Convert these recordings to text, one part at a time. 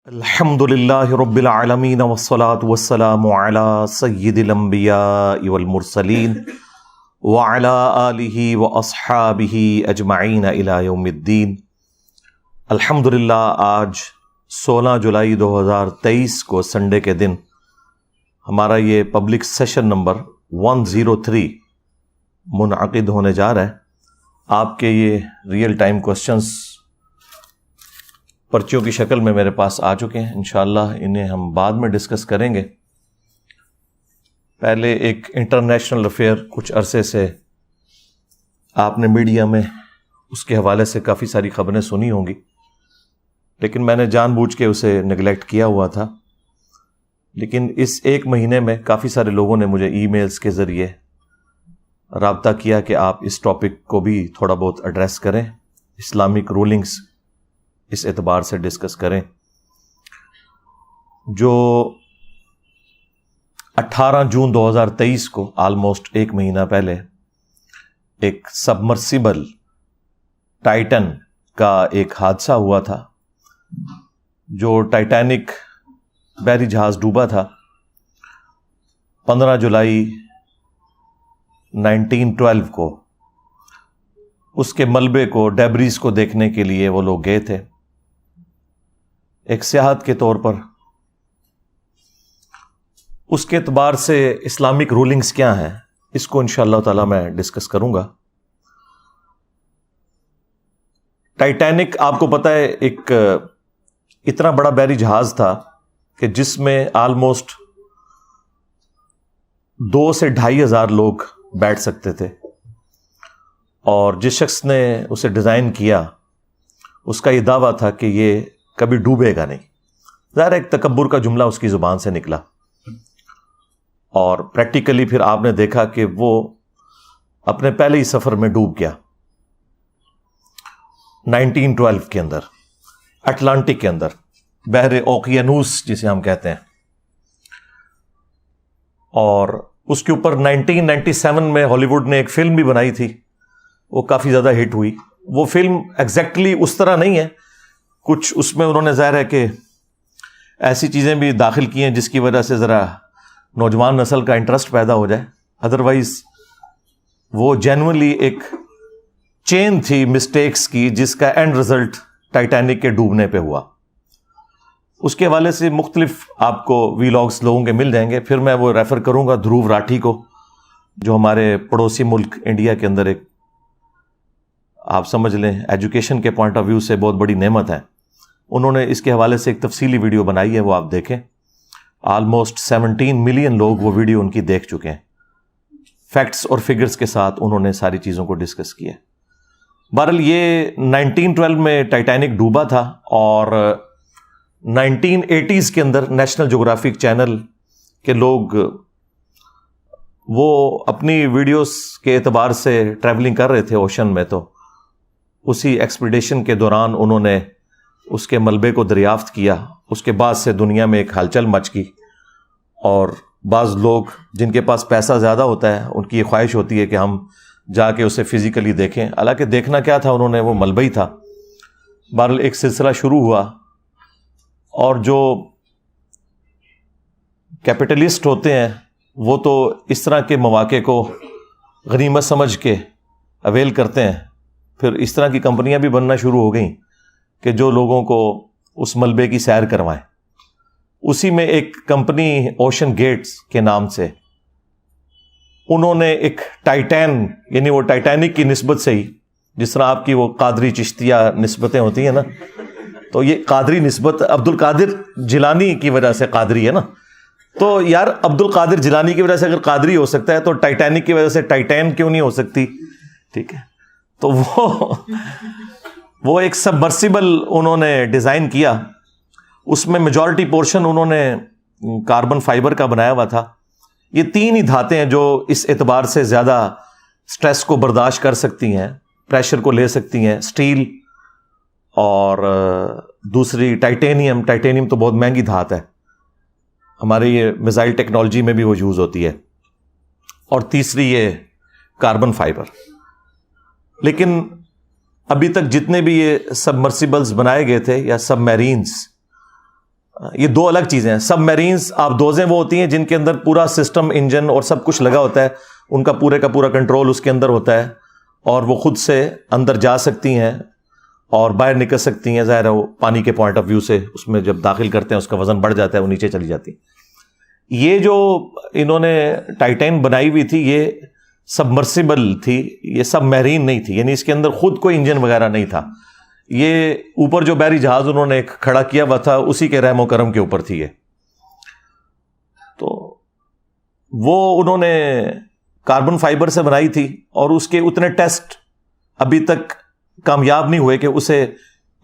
الحمدللہ رب العالمین والصلاة والسلام علی سید الانبیاء والمرسلین وعلی آلہ واصحابہ اجمعین الی یوم الدین۔ الحمدللہ آج 16 جولائی 2023 کو سنڈے کے دن ہمارا یہ پبلک سیشن نمبر 103 منعقد ہونے جا رہا ہے۔ آپ کے یہ ریئل ٹائم کوسچنز پرچیوں کی شکل میں میرے پاس آ چکے ہیں، انشاءاللہ انہیں ہم بعد میں ڈسکس کریں گے۔ پہلے ایک انٹرنیشنل افیئر کچھ عرصے سے آپ نے میڈیا میں اس کے حوالے سے کافی ساری خبریں سنی ہوں گی، لیکن میں نے جان بوجھ کے اسے نگلیکٹ کیا ہوا تھا۔ لیکن اس ایک مہینے میں کافی سارے لوگوں نے مجھے ای میلز کے ذریعے رابطہ کیا کہ آپ اس ٹاپک کو بھی تھوڑا بہت ایڈریس کریں، اسلامک رولنگز اس اعتبار سے ڈسکس کریں۔ جو 18 جون 2023 کو آلموسٹ ایک مہینہ پہلے ایک سبمرسیبل ٹائٹن کا ایک حادثہ ہوا تھا، جو ٹائٹینک بحری جہاز ڈوبا تھا 15 جولائی 1912 کو۔ اس کے ملبے کو، ڈیبریز کو دیکھنے کے لیے وہ لوگ گئے تھے ایک سیاحت کے طور پر۔ اس کے اعتبار سے اسلامک رولنگز کیا ہیں اس کو انشاءاللہ تعالی میں ڈسکس کروں گا۔ ٹائٹینک آپ کو پتہ ہے ایک اتنا بڑا بحری جہاز تھا کہ جس میں آلموسٹ 2 سے 2,500 لوگ بیٹھ سکتے تھے، اور جس شخص نے اسے ڈیزائن کیا اس کا یہ دعویٰ تھا کہ یہ کبھی ڈوبے گا نہیں۔ ظاہر ایک تکبر کا جملہ اس کی زبان سے نکلا، اور پریکٹیکلی پھر آپ نے دیکھا کہ وہ اپنے پہلے ہی سفر میں ڈوب گیا 1912 کے اندر، اٹلانٹک کے اندر، بحر اوقیانوس جسے ہم کہتے ہیں۔ اور اس کے اوپر 1997 میں ہالی ووڈ نے ایک فلم بھی بنائی تھی، وہ کافی زیادہ ہٹ ہوئی۔ وہ فلم ایگزیکٹلی اس طرح نہیں ہے، کچھ اس میں انہوں نے ظاہر ہے کہ ایسی چیزیں بھی داخل کی ہیں جس کی وجہ سے ذرا نوجوان نسل کا انٹرسٹ پیدا ہو جائے، ادروائز وہ جینوئنلی ایک چین تھی مسٹیکس کی جس کا اینڈ رزلٹ ٹائٹینک کے ڈوبنے پہ ہوا۔ اس کے حوالے سے مختلف آپ کو ویلاگز لوگوں کے مل جائیں گے، پھر میں وہ ریفر کروں گا دھروو راٹھی کو، جو ہمارے پڑوسی ملک انڈیا کے اندر ایک آپ سمجھ لیں ایجوکیشن کے پوائنٹ آف ویو سے بہت بڑی نعمت ہے۔ انہوں نے اس کے حوالے سے ایک تفصیلی ویڈیو بنائی ہے، وہ آپ دیکھیں۔ آلموسٹ 17 ملین لوگ وہ ویڈیو ان کی دیکھ چکے ہیں، فیکٹس اور فگرز کے ساتھ انہوں نے ساری چیزوں کو ڈسکس کیا۔ بہرحال یہ 1912 میں ٹائٹینک ڈوبا تھا، اور 1980s کے اندر نیشنل جغرافک چینل کے لوگ وہ اپنی ویڈیوز کے اعتبار سے ٹریولنگ کر رہے تھے اوشن میں، تو اسی ایکسپیڈیشن کے دوران انہوں نے اس کے ملبے کو دریافت کیا۔ اس کے بعد سے دنیا میں ایک ہلچل مچ گئی، اور بعض لوگ جن کے پاس پیسہ زیادہ ہوتا ہے ان کی یہ خواہش ہوتی ہے کہ ہم جا کے اسے فزیکلی دیکھیں، حالانکہ دیکھنا کیا تھا انہوں نے، وہ ملبہ ہی تھا۔ بہرحال ایک سلسلہ شروع ہوا، اور جو کیپٹلسٹ ہوتے ہیں وہ تو اس طرح کے مواقع کو غنیمت سمجھ کے اویل کرتے ہیں۔ پھر اس طرح کی کمپنیاں بھی بننا شروع ہو گئیں کہ جو لوگوں کو اس ملبے کی سیر کروائیں۔ اسی میں ایک کمپنی اوشن گیٹس کے نام سے انہوں نے ایک ٹائٹین، یعنی وہ ٹائٹینک کی نسبت سے ہی، جس طرح آپ کی وہ قادری چشتیہ نسبتیں ہوتی ہیں نا، تو یہ قادری نسبت عبد القادر جیلانی کی وجہ سے قادری ہے نا، تو یار عبد القادر جیلانی کی وجہ سے اگر قادری ہو سکتا ہے تو ٹائٹینک کی وجہ سے ٹائٹین کیوں نہیں ہو سکتی؟ ٹھیک ہے، تو وہ ایک سبمرسیبل انہوں نے ڈیزائن کیا۔ اس میں میجورٹی پورشن انہوں نے کاربن فائبر کا بنایا ہوا تھا۔ یہ 3 ہی دھاتیں ہیں جو اس اعتبار سے زیادہ سٹریس کو برداشت کر سکتی ہیں، پریشر کو لے سکتی ہیں، سٹیل اور دوسری ٹائٹینیم۔ ٹائٹینیم تو بہت مہنگی دھات ہے، ہمارے یہ میزائل ٹیکنالوجی میں بھی وہ یوز ہوتی ہے، اور تیسری یہ کاربن فائبر۔ لیکن ابھی تک جتنے بھی یہ سبمرسیبلز بنائے گئے تھے یا سب میرینز، یہ دو الگ چیزیں ہیں. سب میرینز آپ دوزیں وہ ہوتی ہیں جن کے اندر پورا سسٹم انجن اور سب کچھ لگا ہوتا ہے, ان کا پورے کا پورا کنٹرول اس کے اندر ہوتا ہے اور وہ خود سے اندر جا سکتی ہیں اور باہر نکل سکتی ہیں. ظاہر ہے وہ پانی کے پوائنٹ آف ویو سے اس میں جب داخل کرتے ہیں اس کا وزن بڑھ جاتا ہے, وہ نیچے چلی جاتی. یہ جو انہوں نے ٹائٹین بنائی ہوئی تھی یہ سبمرسیبل تھی, یہ سب میرین نہیں تھی, یعنی اس کے اندر خود کوئی انجن وغیرہ نہیں تھا. یہ اوپر جو بحری جہاز انہوں نے ایک کھڑا کیا ہوا تھا اسی کے رحم و کرم کے اوپر تھی یہ. تو وہ انہوں نے کاربن فائبر سے بنائی تھی اور اس کے اتنے ٹیسٹ ابھی تک کامیاب نہیں ہوئے کہ اسے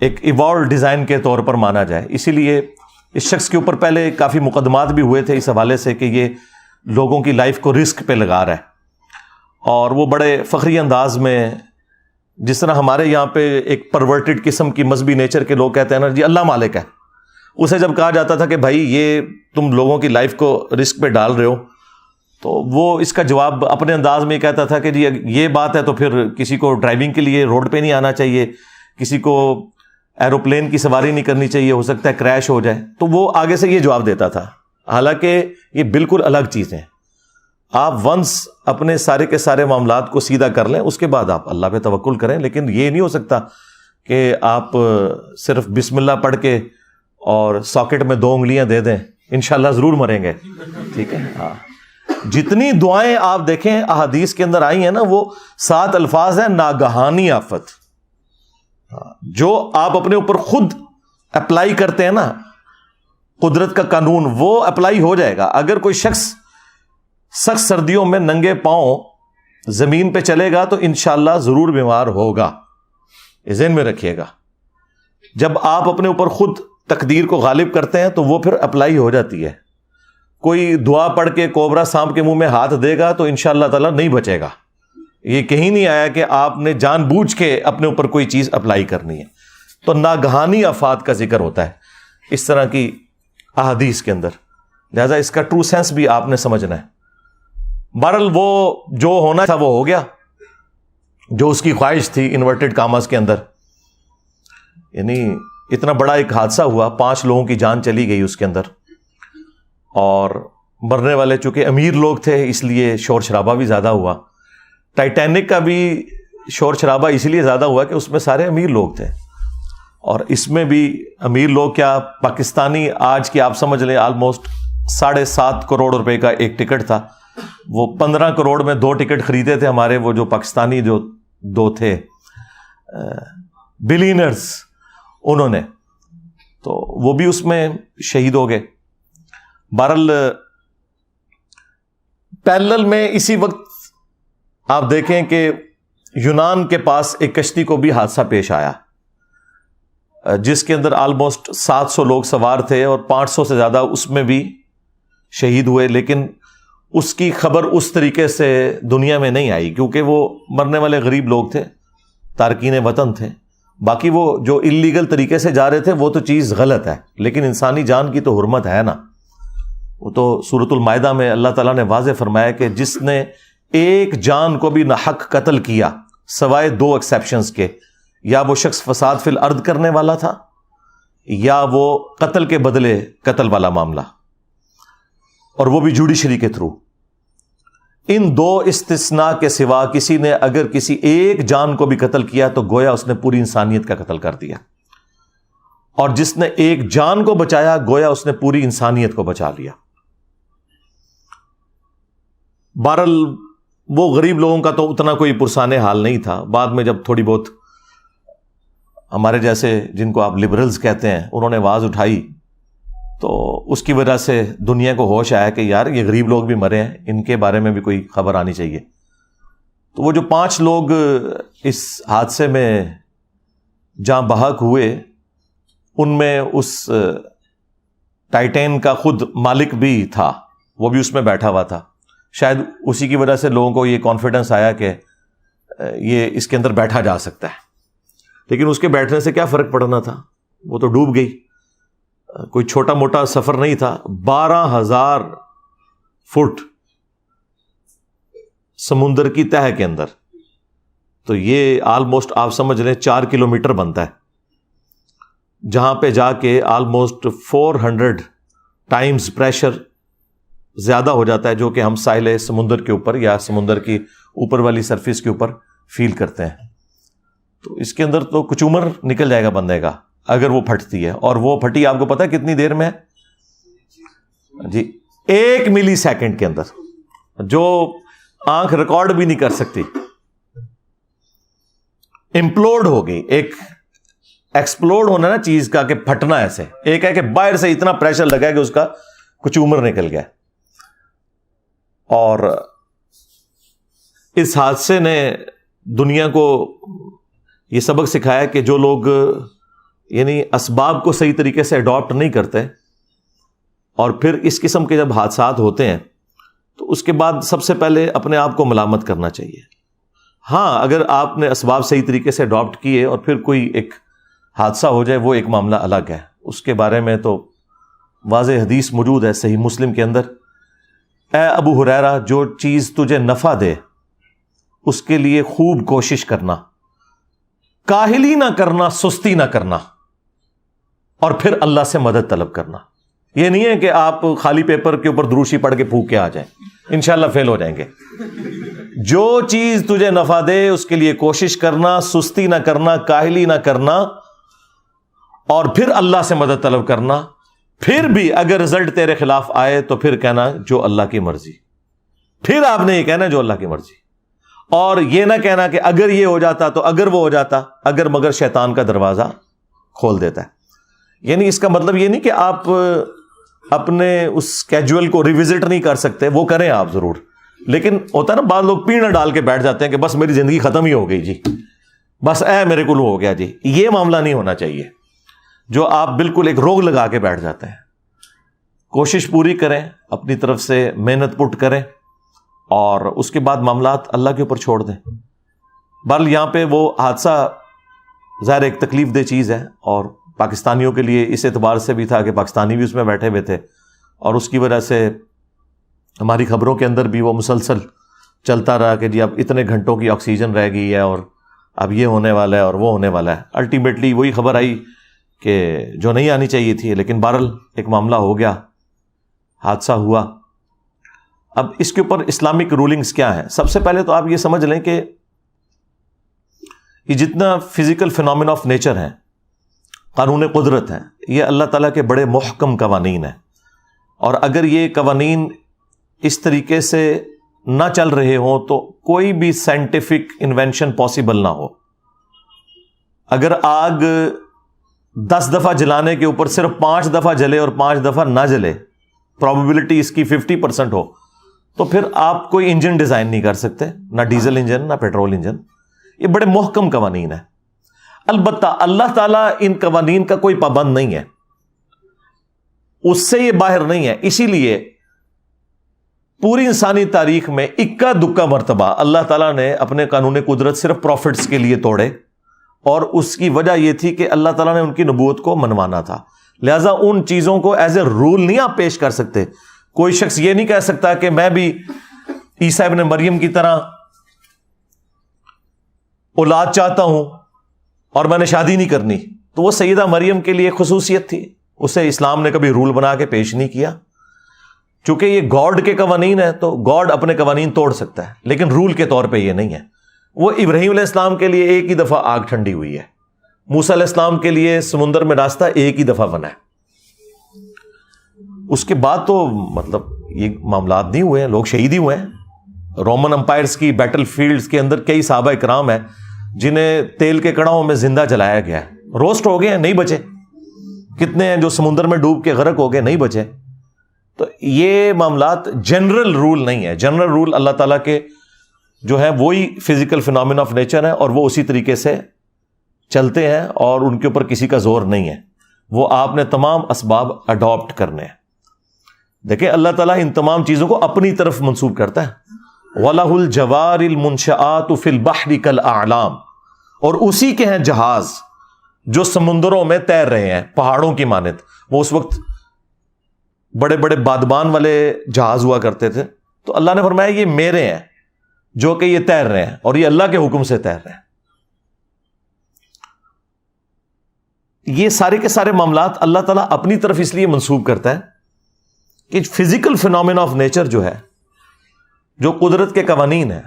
ایک ایوالو ڈیزائن کے طور پر مانا جائے. اسی لیے اس شخص کے اوپر پہلے کافی مقدمات بھی ہوئے تھے اس حوالے سے کہ یہ لوگوں کی لائف کو رسک پہ لگا رہا ہے. اور وہ بڑے فخری انداز میں, جس طرح ہمارے یہاں پہ ایک پرورٹڈ قسم کی مذہبی نیچر کے لوگ کہتے ہیں نا جی اللہ مالک ہے, اسے جب کہا جاتا تھا کہ بھائی یہ تم لوگوں کی لائف کو رسک پہ ڈال رہے ہو, تو وہ اس کا جواب اپنے انداز میں کہتا تھا کہ جی یہ بات ہے تو پھر کسی کو ڈرائیونگ کے لیے روڈ پہ نہیں آنا چاہیے, کسی کو ایروپلین کی سواری نہیں کرنی چاہیے, ہو سکتا ہے کریش ہو جائے. تو وہ آگے سے یہ جواب دیتا تھا, حالانکہ یہ بالکل الگ چیزیں. آپ ونس اپنے سارے کے سارے معاملات کو سیدھا کر لیں, اس کے بعد آپ اللہ پہ توکل کریں, لیکن یہ نہیں ہو سکتا کہ آپ صرف بسم اللہ پڑھ کے اور ساکٹ میں 2 انگلیاں دے دیں انشاءاللہ ضرور مریں گے. ٹھیک ہے, ہاں. جتنی دعائیں آپ دیکھیں احادیث کے اندر آئی ہیں نا, وہ 7 الفاظ ہیں ناگہانی آفت. جو آپ اپنے اوپر خود اپلائی کرتے ہیں نا, قدرت کا قانون وہ اپلائی ہو جائے گا. اگر کوئی شخص سخت سردیوں میں ننگے پاؤں زمین پہ چلے گا تو انشاءاللہ ضرور بیمار ہوگا, ذہن میں رکھیے گا. جب آپ اپنے اوپر خود تقدیر کو غالب کرتے ہیں تو وہ پھر اپلائی ہو جاتی ہے. کوئی دعا پڑھ کے کوبرا سانپ کے منہ میں ہاتھ دے گا تو انشاءاللہ تعالیٰ نہیں بچے گا. یہ کہیں نہیں آیا کہ آپ نے جان بوجھ کے اپنے اوپر کوئی چیز اپلائی کرنی ہے. تو ناگہانی آفات کا ذکر ہوتا ہے اس طرح کی احادیث کے اندر, لہذا اس کا ٹرو سینس بھی آپ نے سمجھنا ہے. بہرحال وہ جو ہونا تھا وہ ہو گیا, جو اس کی خواہش تھی انورٹڈ کاماز کے اندر. یعنی اتنا بڑا ایک حادثہ ہوا, 5 لوگوں کی جان چلی گئی اس کے اندر, اور مرنے والے چونکہ امیر لوگ تھے اس لیے شور شرابہ بھی زیادہ ہوا. ٹائٹینک کا بھی شور شرابہ اس لیے زیادہ ہوا کہ اس میں سارے امیر لوگ تھے, اور اس میں بھی امیر لوگ کیا, پاکستانی آج کی آپ سمجھ لیں آلموسٹ 7.5 کروڑ روپے کا ایک ٹکٹ تھا. وہ 15 کروڑ میں 2 ٹکٹ خریدے تھے ہمارے وہ جو پاکستانی جو 2 تھے بلینرز, انہوں نے, تو وہ بھی اس میں شہید ہو گئے. بہرحال پیرلل میں اسی وقت آپ دیکھیں کہ یونان کے پاس ایک کشتی کو بھی حادثہ پیش آیا جس کے اندر آلموسٹ 700 لوگ سوار تھے اور 500 سے زیادہ اس میں بھی شہید ہوئے. لیکن اس کی خبر اس طریقے سے دنیا میں نہیں آئی کیونکہ وہ مرنے والے غریب لوگ تھے, تارکین وطن تھے. باقی وہ جو اللیگل طریقے سے جا رہے تھے وہ تو چیز غلط ہے, لیکن انسانی جان کی تو حرمت ہے نا. وہ تو سورۃ المائدہ میں اللہ تعالیٰ نے واضح فرمایا کہ جس نے ایک جان کو بھی ناحق قتل کیا سوائے 2 ایکسیپشنز کے, یا وہ شخص فساد فی الارض کرنے والا تھا یا وہ قتل کے بدلے قتل والا معاملہ, اور وہ بھی جوڈیشری کے تھرو. ان 2 استثناء کے سوا کسی نے اگر کسی ایک جان کو بھی قتل کیا تو گویا اس نے پوری انسانیت کا قتل کر دیا, اور جس نے ایک جان کو بچایا گویا اس نے پوری انسانیت کو بچا لیا. بہرحال وہ غریب لوگوں کا تو اتنا کوئی پرسان حال نہیں تھا. بعد میں جب تھوڑی بہت ہمارے جیسے جن کو آپ لبرلز کہتے ہیں انہوں نے آواز اٹھائی تو اس کی وجہ سے دنیا کو ہوش آیا کہ یار یہ غریب لوگ بھی مرے ہیں, ان کے بارے میں بھی کوئی خبر آنی چاہیے. تو وہ جو 5 لوگ اس حادثے میں جاں بحق ہوئے ان میں اس ٹائٹین کا خود مالک بھی تھا, وہ بھی اس میں بیٹھا ہوا تھا. شاید اسی کی وجہ سے لوگوں کو یہ کانفیڈنس آیا کہ یہ اس کے اندر بیٹھا جا سکتا ہے. لیکن اس کے بیٹھنے سے کیا فرق پڑنا تھا, وہ تو ڈوب گئی. کوئی چھوٹا موٹا سفر نہیں تھا. 12,000 فٹ سمندر کی تہہ کے اندر, تو یہ آلموسٹ آپ سمجھ لیں 4 کلومیٹر بنتا ہے. جہاں پہ جا کے آلموسٹ 400 ٹائمز پریشر زیادہ ہو جاتا ہے جو کہ ہم ساحل سمندر کے اوپر یا سمندر کی اوپر والی سرفیس کے اوپر فیل کرتے ہیں. تو اس کے اندر تو کچومر نکل جائے گا بندے کا اگر وہ پھٹتی ہے. اور وہ پھٹی آپ کو پتا ہے کتنی دیر میں ہے جی؟ 1 ملی سیکنڈ کے اندر, جو آنکھ ریکارڈ بھی نہیں کر سکتی. امپلوڈ ہو گئی. ایک ایکسپلوڈ ہونا نا چیز کا کہ پھٹنا ایسے, ایک ہے کہ باہر سے اتنا پریشر لگا ہے کہ اس کا کچومر نکل گیا. اور اس حادثے نے دنیا کو یہ سبق سکھایا کہ جو لوگ یعنی اسباب کو صحیح طریقے سے اڈاپٹ نہیں کرتے اور پھر اس قسم کے جب حادثات ہوتے ہیں تو اس کے بعد سب سے پہلے اپنے آپ کو ملامت کرنا چاہیے. ہاں, اگر آپ نے اسباب صحیح طریقے سے اڈاپٹ کیے اور پھر کوئی ایک حادثہ ہو جائے وہ ایک معاملہ الگ ہے. اس کے بارے میں تو واضح حدیث موجود ہے صحیح مسلم کے اندر, اے ابو ہریرہ جو چیز تجھے نفع دے اس کے لیے خوب کوشش کرنا, کاہلی نہ کرنا, سستی نہ کرنا, اور پھر اللہ سے مدد طلب کرنا. یہ نہیں ہے کہ آپ خالی پیپر کے اوپر دروشی پڑھ کے پھونک کے آ جائیں, انشاءاللہ فیل ہو جائیں گے. جو چیز تجھے نفع دے اس کے لیے کوشش کرنا, سستی نہ کرنا, کاہلی نہ کرنا, اور پھر اللہ سے مدد طلب کرنا. پھر بھی اگر رزلٹ تیرے خلاف آئے تو پھر کہنا جو اللہ کی مرضی. پھر آپ نے یہ کہنا جو اللہ کی مرضی, اور یہ نہ کہنا کہ اگر یہ ہو جاتا تو اگر وہ ہو جاتا, اگر مگر شیطان کا دروازہ کھول دیتا ہے. یعنی اس کا مطلب یہ نہیں کہ آپ اپنے اس کیجول کو ریوزٹ نہیں کر سکتے, وہ کریں آپ ضرور, لیکن ہوتا ہے نا بعض لوگ پیڑ ڈال کے بیٹھ جاتے ہیں کہ بس میری زندگی ختم ہی ہو گئی جی, بس میرے کو ہو گیا جی. یہ معاملہ نہیں ہونا چاہیے جو آپ بالکل ایک روگ لگا کے بیٹھ جاتے ہیں. کوشش پوری کریں, اپنی طرف سے محنت پٹ کریں, اور اس کے بعد معاملات اللہ کے اوپر چھوڑ دیں. بہرحال یہاں پہ وہ حادثہ ظاہر ایک تکلیف دہ چیز ہے, اور پاکستانیوں کے لیے اس اعتبار سے بھی تھا کہ پاکستانی بھی اس میں بیٹھے ہوئے تھے, اور اس کی وجہ سے ہماری خبروں کے اندر بھی وہ مسلسل چلتا رہا کہ جی اب اتنے گھنٹوں کی آکسیجن رہ گئی ہے اور اب یہ ہونے والا ہے اور وہ ہونے والا ہے. الٹیمیٹلی وہی خبر آئی کہ جو نہیں آنی چاہیے تھی, لیکن بہرحال ایک معاملہ ہو گیا, حادثہ ہوا. اب اس کے اوپر اسلامک رولنگز کیا ہیں؟ سب سے پہلے تو آپ یہ سمجھ لیں کہ یہ جتنا فزیکل فینومینا آف نیچر ہیں, قانون قدرت ہیں, یہ اللہ تعالیٰ کے بڑے محکم قوانین ہیں. اور اگر یہ قوانین اس طریقے سے نہ چل رہے ہوں تو کوئی بھی سائنٹیفک انوینشن پاسبل نہ ہو. اگر آگ 10 دفعہ جلانے کے اوپر صرف 5 دفعہ جلے اور 5 دفعہ نہ جلے, پرابیبلٹی اس کی 50% ہو, تو پھر آپ کوئی انجن ڈیزائن نہیں کر سکتے, نہ ڈیزل انجن نہ پیٹرول انجن. یہ بڑے محکم قوانین ہیں. البتہ اللہ تعالیٰ ان قوانین کا کوئی پابند نہیں ہے, اس سے یہ باہر نہیں ہے. اسی لیے پوری انسانی تاریخ میں اکا دکا مرتبہ اللہ تعالیٰ نے اپنے قانون قدرت صرف پروفٹس کے لیے توڑے, اور اس کی وجہ یہ تھی کہ اللہ تعالیٰ نے ان کی نبوت کو منوانا تھا. لہٰذا ان چیزوں کو ایز اے رول نہیں آپ پیش کر سکتے. کوئی شخص یہ نہیں کہہ سکتا کہ میں بھی عیسیٰ ابن مریم کی طرح اولاد چاہتا ہوں اور میں نے شادی نہیں کرنی. تو وہ سیدہ مریم کے لیے خصوصیت تھی, اسے اسلام نے کبھی رول بنا کے پیش نہیں کیا. چونکہ یہ گاڈ کے قوانین ہے تو گاڈ اپنے قوانین توڑ سکتا ہے, لیکن رول کے طور پہ یہ نہیں ہے. وہ ابراہیم علیہ السلام کے لیے ایک ہی دفعہ آگ ٹھنڈی ہوئی ہے, موسیٰ علیہ السلام کے لیے سمندر میں راستہ ایک ہی دفعہ بنا ہے. اس کے بعد تو مطلب یہ معاملات نہیں ہوئے ہیں, لوگ شہید ہی ہوئے ہیں. رومن امپائرز کی بیٹل فیلڈز کے اندر کئی صحابہ اکرام ہیں جنہیں تیل کے کڑاؤں میں زندہ جلایا گیا ہے, روسٹ ہو گئے ہیں, نہیں بچے. کتنے ہیں جو سمندر میں ڈوب کے غرق ہو گئے, نہیں بچے. تو یہ معاملات جنرل رول نہیں ہے. جنرل رول اللہ تعالیٰ کے جو ہے وہی فزیکل فینومینا آف نیچر ہے, اور وہ اسی طریقے سے چلتے ہیں, اور ان کے اوپر کسی کا زور نہیں ہے. وہ آپ نے تمام اسباب اڈاپٹ کرنے ہیں. دیکھیں اللہ تعالیٰ ان تمام چیزوں کو اپنی طرف منسوب کرتا ہے. وَلَهُ الْجَوَارِ الْمُنْشَآتُ فِي الْبَحْرِ كَالْأَعْلَامِ, اور اسی کے ہیں جہاز جو سمندروں میں تیر رہے ہیں پہاڑوں کی مانند. وہ اس وقت بڑے بڑے بادبان والے جہاز ہوا کرتے تھے, تو اللہ نے فرمایا یہ میرے ہیں جو کہ یہ تیر رہے ہیں, اور یہ اللہ کے حکم سے تیر رہے ہیں. یہ سارے کے سارے معاملات اللہ تعالیٰ اپنی طرف اس لیے منسوب کرتا ہے کہ فزیکل فینومینا آف نیچر جو ہے، جو قدرت کے قوانین ہیں،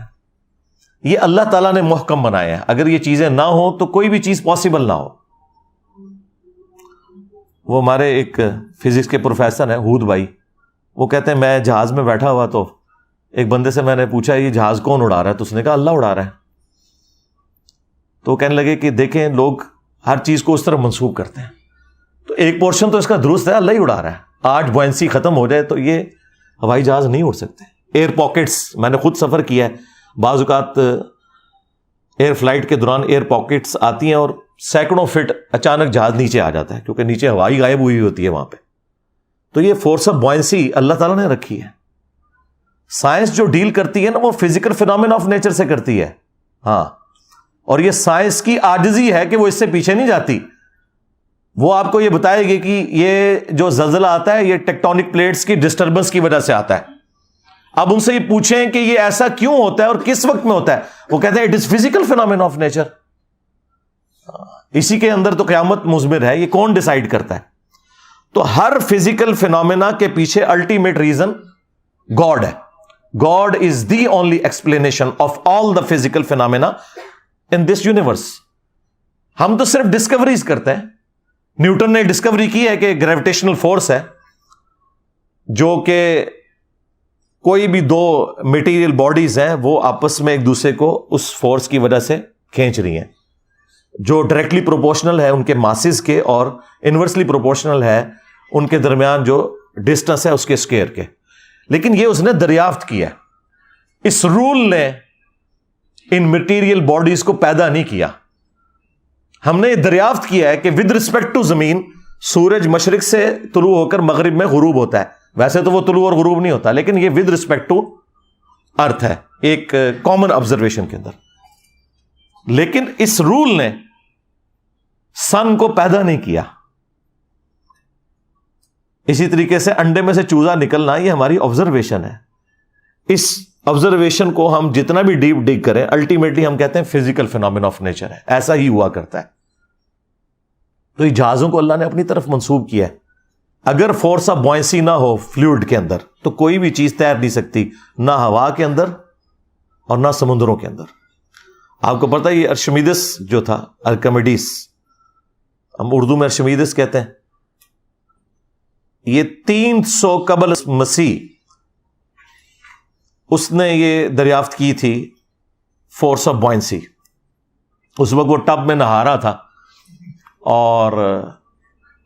یہ اللہ تعالیٰ نے محکم بنایا ہے. اگر یہ چیزیں نہ ہوں تو کوئی بھی چیز پاسبل نہ ہو. وہ ہمارے ایک فزکس کے پروفیسر ہیں ہود بھائی، وہ کہتے ہیں میں جہاز میں بیٹھا ہوا تو ایک بندے سے میں نے پوچھا یہ جہاز کون اڑا رہا ہے، تو اس نے کہا اللہ اڑا رہا ہے. تو وہ کہنے لگے کہ دیکھیں لوگ ہر چیز کو اس طرح منسوخ کرتے ہیں، تو ایک پورشن تو اس کا درست ہے، اللہ ہی اڑا رہا ہے. آج بوئنسی ختم ہو جائے تو یہ ہوائی جہاز نہیں اڑ سکتے. ایئر پاکٹس، میں نے خود سفر کیا ہے، بعض اوقات ایئر فلائٹ کے دوران ایئر پاکٹس آتی ہیں اور سینکڑوں فٹ اچانک جہاز نیچے آ جاتا ہے کیونکہ نیچے ہوائی غائب ہوئی ہوتی ہے وہاں پہ. تو یہ فورس آف بوئنسی اللہ تعالیٰ نے رکھی ہے. سائنس جو ڈیل کرتی ہے نا وہ فزیکل فینومینا آف نیچر سے کرتی ہے. ہاں، اور یہ سائنس کی عاجزی ہے کہ وہ اس سے پیچھے نہیں جاتی. وہ آپ کو یہ بتائے گی کہ یہ جو زلزلہ آتا ہے یہ ٹیکٹونک پلیٹس کی ڈسٹربنس کی وجہ سے آتا ہے. اب ان سے یہ پوچھیں کہ یہ ایسا کیوں ہوتا ہے اور کس وقت میں ہوتا ہے، وہ کہتے ہیں it is physical phenomena of nature. اسی کے اندر تو قیامت مضمر ہے، یہ کون ڈیسائیڈ کرتا ہے؟ تو ہر فزیکل فینومینا کے پیچھے الٹیمیٹ ریزن گاڈ ہے. God is the only explanation of all the physical phenomena in this universe. ہم تو صرف ڈسکوریز کرتے ہیں. نیوٹن نے ڈسکوری کی ہے کہ گریویٹیشنل فورس ہے جو کہ کوئی بھی دو میٹیریل باڈیز ہیں وہ آپس میں ایک دوسرے کو اس فورس کی وجہ سے کھینچ رہی ہیں، جو ڈائریکٹلی پروپورشنل ہے ان کے ماسز کے اور انورسلی پروپورشنل ہے ان کے درمیان جو ڈسٹنس ہے اس کے اسکوائر کے. لیکن یہ اس نے دریافت کیا. اس رول نے ان میٹیریل باڈیز کو پیدا نہیں کیا. ہم نے یہ دریافت کیا ہے کہ ود رسپیکٹ ٹو زمین سورج مشرق سے طلوع ہو کر مغرب میں غروب ہوتا ہے. ویسے تو وہ طلوع اور غروب نہیں ہوتا، لیکن یہ ود رسپیکٹ ٹو ارتھ ہے ایک کامن آبزرویشن کے اندر. لیکن اس رول نے سن کو پیدا نہیں کیا. اسی طریقے سے انڈے میں سے چوزا نکلنا یہ ہماری آبزرویشن ہے. اس آبزرویشن کو ہم جتنا بھی ڈیپ ڈگ کریں الٹیمیٹلی ہم کہتے ہیں فزیکل فینومینا آف نیچر ہے، ایسا ہی ہوا کرتا ہے. تو یہ جہازوں کو اللہ نے اپنی طرف منسوب کیا ہے. اگر فورس آف بوئنسی نہ ہو فلوئڈ کے اندر تو کوئی بھی چیز تیر نہیں سکتی، نہ ہوا کے اندر اور نہ سمندروں کے اندر. آپ کو پتہ ہے یہ ارشمیدس جو تھا، ارکمیڈس، ہم اردو میں ارشمیدس کہتے ہیں، یہ 300 قبل مسیح اس نے یہ دریافت کی تھی فورس آف بوئنسی. اس وقت وہ ٹب میں نہا رہا تھا اور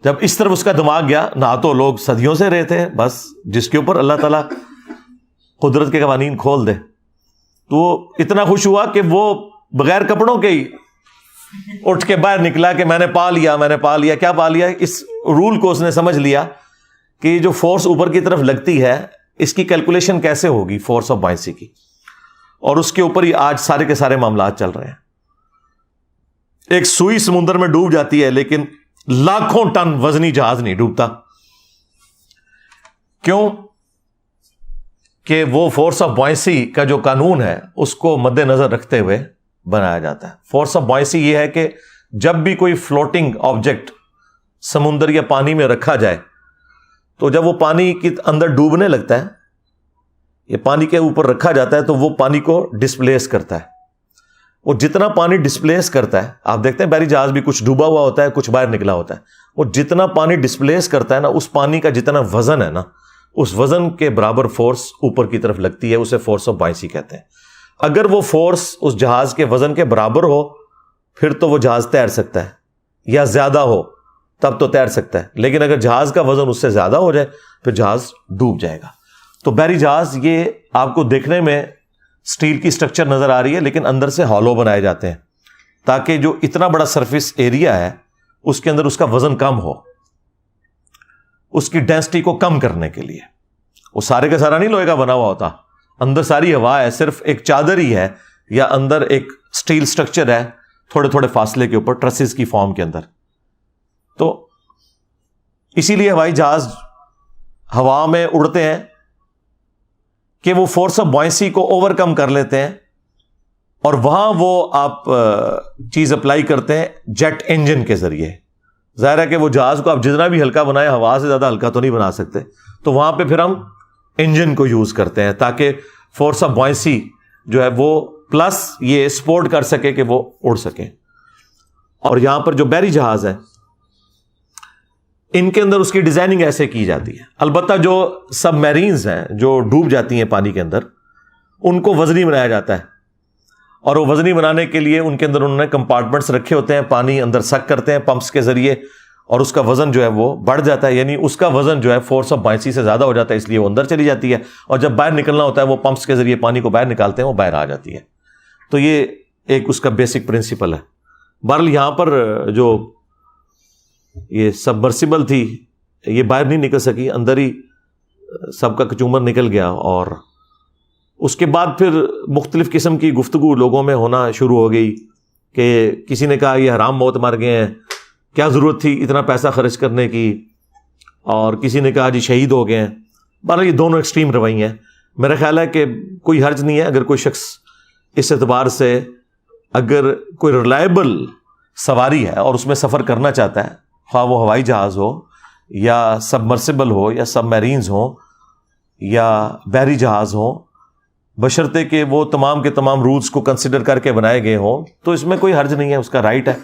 جب اس طرف اس کا دماغ گیا، نہ تو لوگ صدیوں سے رہے تھے بس جس کے اوپر اللہ تعالیٰ قدرت کے قوانین کھول دے، تو وہ اتنا خوش ہوا کہ وہ بغیر کپڑوں کے ہی اٹھ کے باہر نکلا کہ میں نے پا لیا، میں نے پا لیا. کیا پا لیا؟ اس رول کو اس نے سمجھ لیا کہ یہ جو فورس اوپر کی طرف لگتی ہے اس کی کیلکولیشن کیسے ہوگی فورس آف بوئنسی کی، اور اس کے اوپر ہی آج سارے کے سارے معاملات چل رہے ہیں. ایک سوئی سمندر میں ڈوب جاتی ہے لیکن لاکھوں ٹن وزنی جہاز نہیں ڈوبتا. کیوں؟ کہ وہ فورس آف بوئنسی کا جو قانون ہے اس کو مد نظر رکھتے ہوئے بنایا جاتا ہے. فورس آف بوئنسی یہ ہے کہ جب بھی کوئی فلوٹنگ آبجیکٹ سمندر یا پانی میں رکھا جائے تو جب وہ پانی کے اندر ڈوبنے لگتا ہے، یہ پانی کے اوپر رکھا جاتا ہے تو وہ پانی کو ڈسپلیس کرتا ہے. وہ جتنا پانی ڈسپلیس کرتا ہے، آپ دیکھتے ہیں بحری جہاز بھی کچھ ڈوبا ہوا ہوتا ہے کچھ باہر نکلا ہوتا ہے، وہ جتنا پانی ڈسپلیس کرتا ہے نا اس پانی کا جتنا وزن ہے نا اس وزن کے برابر فورس اوپر کی طرف لگتی ہے، اسے فورس آف بوئنسی کہتے ہیں. اگر وہ فورس اس جہاز کے وزن کے برابر ہو پھر تو وہ جہاز تیر سکتا ہے، یا زیادہ ہو تب تو تیر سکتا ہے، لیکن اگر جہاز کا وزن اس سے زیادہ ہو جائے پھر جہاز ڈوب جائے گا. تو بحری جہاز یہ آپ کو دیکھنے میں اسٹیل کی سٹرکچر نظر آ رہی ہے لیکن اندر سے ہالو بنائے جاتے ہیں تاکہ جو اتنا بڑا سرفیس ایریا ہے اس کے اندر اس کا وزن کم ہو، اس کی ڈینسٹی کو کم کرنے کے لیے. وہ سارے کا سارا نہیں لوہے کا بنا ہوا ہوتا، اندر ساری ہوا ہے، صرف ایک چادر ہی ہے یا اندر ایک اسٹیل سٹرکچر ہے تھوڑے تھوڑے فاصلے کے اوپر ٹرسز کی فارم کے اندر. تو اسی لیے ہوائی جہاز ہوا میں اڑتے ہیں کہ وہ فورس آف بوئنسی کو اوور کم کر لیتے ہیں اور وہاں وہ آپ چیز اپلائی کرتے ہیں جیٹ انجن کے ذریعے. ظاہر ہے کہ وہ جہاز کو آپ جتنا بھی ہلکا بنائیں ہوا سے زیادہ ہلکا تو نہیں بنا سکتے، تو وہاں پہ پھر ہم انجن کو یوز کرتے ہیں تاکہ فورس آف بوائنسی جو ہے وہ پلس یہ سپورٹ کر سکے کہ وہ اڑ سکے۔ اور یہاں پر جو بحری جہاز ہے ان کے اندر اس کی ڈیزائننگ ایسے کی جاتی ہے۔ البتہ جو سب میرینز ہیں جو ڈوب جاتی ہیں پانی کے اندر، ان کو وزنی بنایا جاتا ہے، اور وہ وزنی بنانے کے لیے ان کے اندر انہوں نے کمپارٹمنٹس رکھے ہوتے ہیں، پانی اندر سک کرتے ہیں پمپس کے ذریعے، اور اس کا وزن جو ہے وہ بڑھ جاتا ہے، یعنی اس کا وزن جو ہے فورس آف بائنسی سے زیادہ ہو جاتا ہے، اس لیے وہ اندر چلی جاتی ہے، اور جب باہر نکلنا ہوتا ہے وہ پمپس کے ذریعے پانی کو باہر نکالتے ہیں، وہ باہر آ جاتی ہے۔ تو یہ ایک اس کا بیسک پرنسپل ہے۔ بہرحال یہاں پر جو یہ سبمرسیبل تھی یہ باہر نہیں نکل سکی، اندر ہی سب کا کچومر نکل گیا، اور اس کے بعد پھر مختلف قسم کی گفتگو لوگوں میں ہونا شروع ہو گئی کہ کسی نے کہا یہ حرام موت مر گئے ہیں، کیا ضرورت تھی اتنا پیسہ خرچ کرنے کی، اور کسی نے کہا جی شہید ہو گئے ہیں۔ بہرحال یہ دونوں ایکسٹریم رویے ہیں۔ میرا خیال ہے کہ کوئی حرج نہیں ہے اگر کوئی شخص اس اعتبار سے اگر کوئی ریلائبل سواری ہے اور اس میں سفر کرنا چاہتا ہے، خواہ وہ ہوائی جہاز ہو یا سبمرسیبل ہو یا سب میرینز ہوں یا بحری جہاز ہوں، بشرطے کہ وہ تمام کے تمام رولز کو کنسیڈر کر کے بنائے گئے ہوں، تو اس میں کوئی حرج نہیں ہے، اس کا رائٹ ہے۔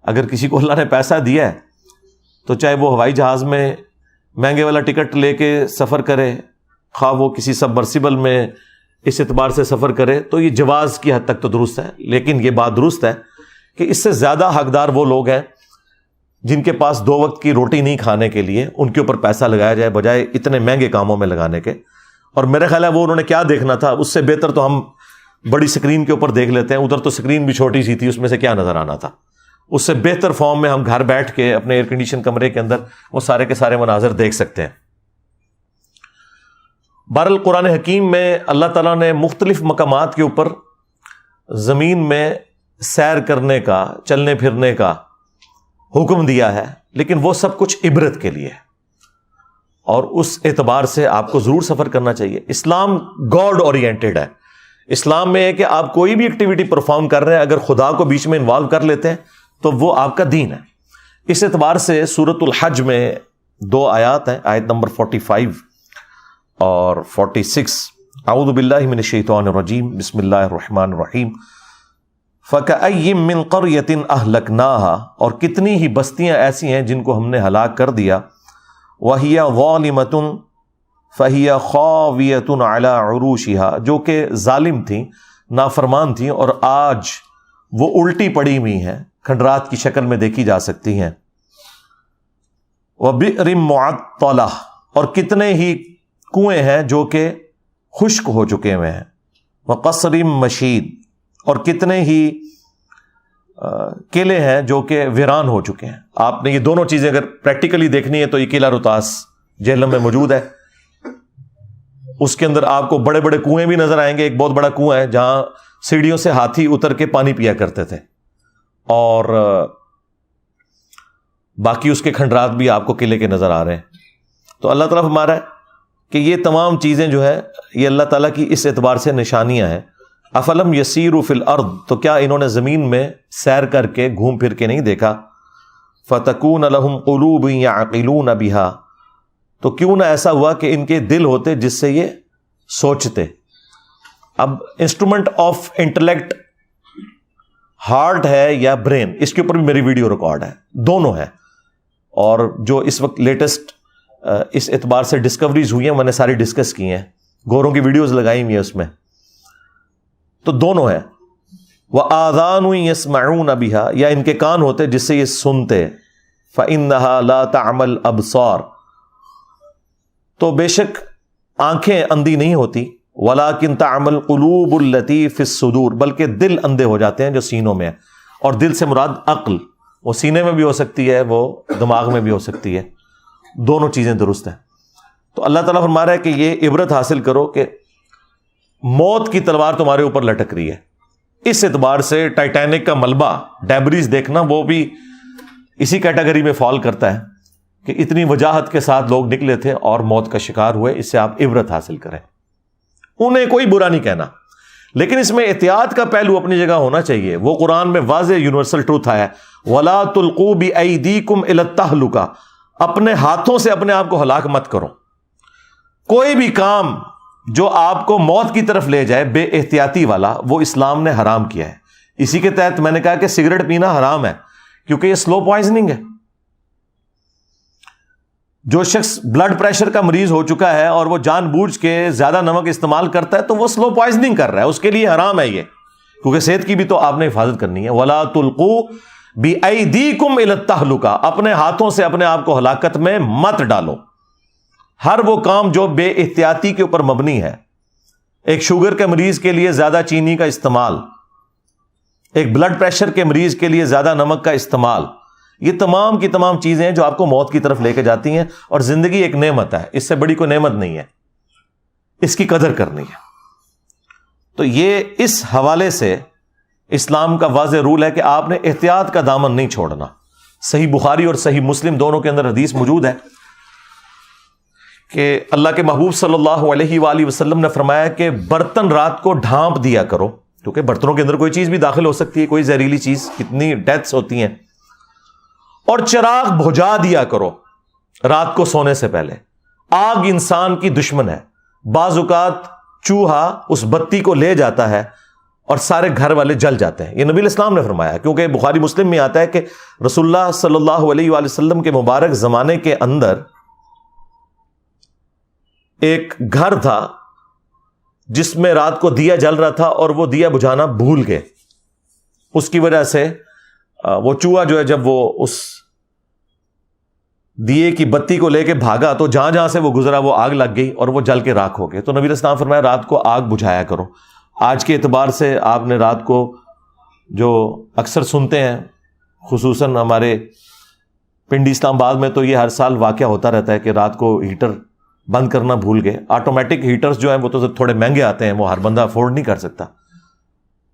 اگر کسی کو اللہ نے پیسہ دیا ہے تو چاہے وہ ہوائی جہاز میں مہنگے والا ٹکٹ لے کے سفر کرے، خواہ وہ کسی سبمرسیبل میں اس اعتبار سے سفر کرے، تو یہ جواز کی حد تک تو درست ہے۔ لیکن یہ بات درست ہے کہ اس سے زیادہ حقدار وہ لوگ ہیں جن کے پاس 2 وقت کی روٹی نہیں کھانے کے لیے، ان کے اوپر پیسہ لگایا جائے بجائے اتنے مہنگے کاموں میں لگانے کے۔ اور میرا خیال ہے وہ انہوں نے کیا دیکھنا تھا، اس سے بہتر تو ہم بڑی سکرین کے اوپر دیکھ لیتے ہیں، ادھر تو سکرین بھی چھوٹی سی تھی، اس میں سے کیا نظر آنا تھا۔ اس سے بہتر فارم میں ہم گھر بیٹھ کے اپنے ایئر کنڈیشن کمرے کے اندر وہ سارے کے سارے مناظر دیکھ سکتے ہیں۔ بہرحال قرآن حکیم میں اللہ تعالیٰ نے مختلف مقامات کے اوپر زمین میں سیر کرنے کا، چلنے پھرنے کا حکم دیا ہے، لیکن وہ سب کچھ عبرت کے لیے ہے، اور اس اعتبار سے آپ کو ضرور سفر کرنا چاہیے۔ اسلام گاڈ اورینٹڈ ہے۔ اسلام میں ہے کہ آپ کوئی بھی ایکٹیویٹی پرفارم کر رہے ہیں، اگر خدا کو بیچ میں انوالو کر لیتے ہیں تو وہ آپ کا دین ہے۔ اس اعتبار سے سورۃ الحج میں 2 آیات ہیں، آیت نمبر 45 اور 46۔ اعوذ باللہ من الشیطان الرجیم، بسم اللہ الرحمن الرحیم۔ فَكَأَيٍّ مِّن قَرْيَةٍ أَهْلَكْنَاهَا، اور کتنی ہی بستیاں ایسی ہیں جن کو ہم نے ہلاک کر دیا، وَهِيَ ظَالِمَةٌ فَهِيَ خَاوِيَةٌ عَلَىٰ عُرُوشِهَا، جو کہ ظالم تھیں، نافرمان تھیں، اور آج وہ الٹی پڑی ہوئی ہیں، کھنڈرات کی شکل میں دیکھی جا سکتی ہیں۔ وَبِئْرٍ مُّعَطَّلَةٍ، اور کتنے ہی کنویں ہیں جو کہ خشک ہو چکے ہوئے ہیں۔ وَقَصْرٍ مَّشِيدٍ، اور کتنے ہی قلعے ہیں جو کہ ویران ہو چکے ہیں۔ آپ نے یہ دونوں چیزیں اگر پریکٹیکلی دیکھنی ہے تو یہ قلعہ روتاس جہلم میں موجود ہے، اس کے اندر آپ کو بڑے بڑے کنویں بھی نظر آئیں گے۔ ایک بہت بڑا کنواں ہے جہاں سیڑھیوں سے ہاتھی اتر کے پانی پیا کرتے تھے، اور باقی اس کے کھنڈرات بھی آپ کو قلعے کے نظر آ رہے ہیں۔ تو اللہ تعالیٰ فرما رہا ہے کہ یہ تمام چیزیں جو ہے یہ اللہ تعالیٰ کی اس اعتبار سے نشانیاں ہیں۔ افلم یسیروا فی الارض، تو کیا انہوں نے زمین میں سیر کر کے گھوم پھر کے نہیں دیکھا؟ فتکون لہم قلوب یعقلون بہا، تو کیوں نہ ایسا ہوا کہ ان کے دل ہوتے جس سے یہ سوچتے۔ اب انسٹرومنٹ آف انٹلیکٹ ہارٹ ہے یا برین، اس کے اوپر بھی میری ویڈیو ریکارڈ ہے، دونوں ہیں، اور جو اس وقت لیٹسٹ اس اعتبار سے ڈسکوریز ہوئی ہیں میں نے ساری ڈسکس کی ہیں، گوروں کی ویڈیوز لگائی ہوئی ہیں اس میں، تو دونوں ہیں۔ وَآذَانٌ يَسْمَعُونَ بِهَا، یا ان کے کان ہوتے جس سے یہ سنتے۔ فَإِنَّهَا لَا تَعْمَى الْأَبْصَارُ، تو بے شک آنکھیں اندھی نہیں ہوتی، وَلَٰكِن تَعْمَى الْقُلُوبُ الَّتِي فِي الصُّدُورِ، بلکہ دل اندھے ہو جاتے ہیں جو سینوں میں ہے، اور دل سے مراد عقل، وہ سینے میں بھی ہو سکتی ہے، وہ دماغ میں بھی ہو سکتی ہے، دونوں چیزیں درست ہیں۔ تو اللہ تعالیٰ فرما رہا ہے کہ یہ عبرت حاصل کرو کہ موت کی تلوار تمہارے اوپر لٹک رہی ہے۔ اس اعتبار سے ٹائٹینک کا ملبہ، ڈیبریز دیکھنا، وہ بھی اسی کیٹیگری میں فال کرتا ہے کہ اتنی وجاہت کے ساتھ لوگ نکلے تھے اور موت کا شکار ہوئے۔ اس سے آپ عبرت حاصل کریں، انہیں کوئی برا نہیں کہنا، لیکن اس میں احتیاط کا پہلو اپنی جگہ ہونا چاہیے. وہ قرآن میں واضح یونیورسل ٹروتھ آیا ہے، وَلَا تُلْقُوا بِأَيْدِيكُمْ إِلَى التَّهْلُكَةِ، اپنے ہاتھوں سے اپنے آپ کو ہلاک مت کرو. کوئی بھی کام جو آپ کو موت کی طرف لے جائے بے احتیاطی والا، وہ اسلام نے حرام کیا ہے. اسی کے تحت میں نے کہا کہ سگریٹ پینا حرام ہے، کیونکہ یہ سلو پوائزننگ ہے. جو شخص بلڈ پریشر کا مریض ہو چکا ہے اور وہ جان بوجھ کے زیادہ نمک استعمال کرتا ہے تو وہ سلو پوائزننگ کر رہا ہے، اس کے لیے حرام ہے یہ، کیونکہ صحت کی بھی تو آپ نے حفاظت کرنی ہے. وَلَا تُلْقُوا بِأَيْدِيكُمْ إِلَى التَّهْلُكَةِ، اپنے ہاتھوں سے اپنے آپ کو ہلاکت میں مت ڈالو. ہر وہ کام جو بے احتیاطی کے اوپر مبنی ہے، ایک شوگر کے مریض کے لیے زیادہ چینی کا استعمال، ایک بلڈ پریشر کے مریض کے لیے زیادہ نمک کا استعمال، یہ تمام کی تمام چیزیں ہیں جو آپ کو موت کی طرف لے کے جاتی ہیں. اور زندگی ایک نعمت ہے، اس سے بڑی کوئی نعمت نہیں ہے، اس کی قدر کرنی ہے. تو یہ اس حوالے سے اسلام کا واضح رول ہے کہ آپ نے احتیاط کا دامن نہیں چھوڑنا. صحیح بخاری اور صحیح مسلم دونوں کے اندر حدیث موجود ہے کہ اللہ کے محبوب صلی اللہ علیہ وآلہ وسلم نے فرمایا کہ برتن رات کو ڈھانپ دیا کرو، کیونکہ برتنوں کے اندر کوئی چیز بھی داخل ہو سکتی ہے، کوئی زہریلی چیز، کتنی ڈیتھس ہوتی ہیں. اور چراغ بجھا دیا کرو رات کو سونے سے پہلے. آگ انسان کی دشمن ہے. بعض اوقات چوہا اس بتی کو لے جاتا ہے اور سارے گھر والے جل جاتے ہیں. یہ نبی الاسلام نے فرمایا، کیونکہ بخاری مسلم میں آتا ہے کہ رسول اللہ صلی اللہ علیہ وآلہ وسلم کے مبارک زمانے کے اندر ایک گھر تھا جس میں رات کو دیا جل رہا تھا اور وہ دیا بجھانا بھول گئے. اس کی وجہ سے وہ چوہا جو ہے جب وہ اس دیے کی بتی کو لے کے بھاگا تو جہاں جہاں سے وہ گزرا وہ آگ لگ گئی اور وہ جل کے راکھ ہو گئے. تو نبی اسلام فرمایا رات کو آگ بجھایا کرو. آج کے اعتبار سے آپ نے رات کو جو اکثر سنتے ہیں، خصوصاً ہمارے پنڈی اسلام آباد میں تو یہ ہر سال واقعہ ہوتا رہتا ہے کہ رات کو ہیٹر بند کرنا بھول گئے. آٹومیٹک ہیٹرز جو ہیں وہ تو تھوڑے مہنگے آتے ہیں، وہ ہر بندہ افورڈ نہیں کر سکتا.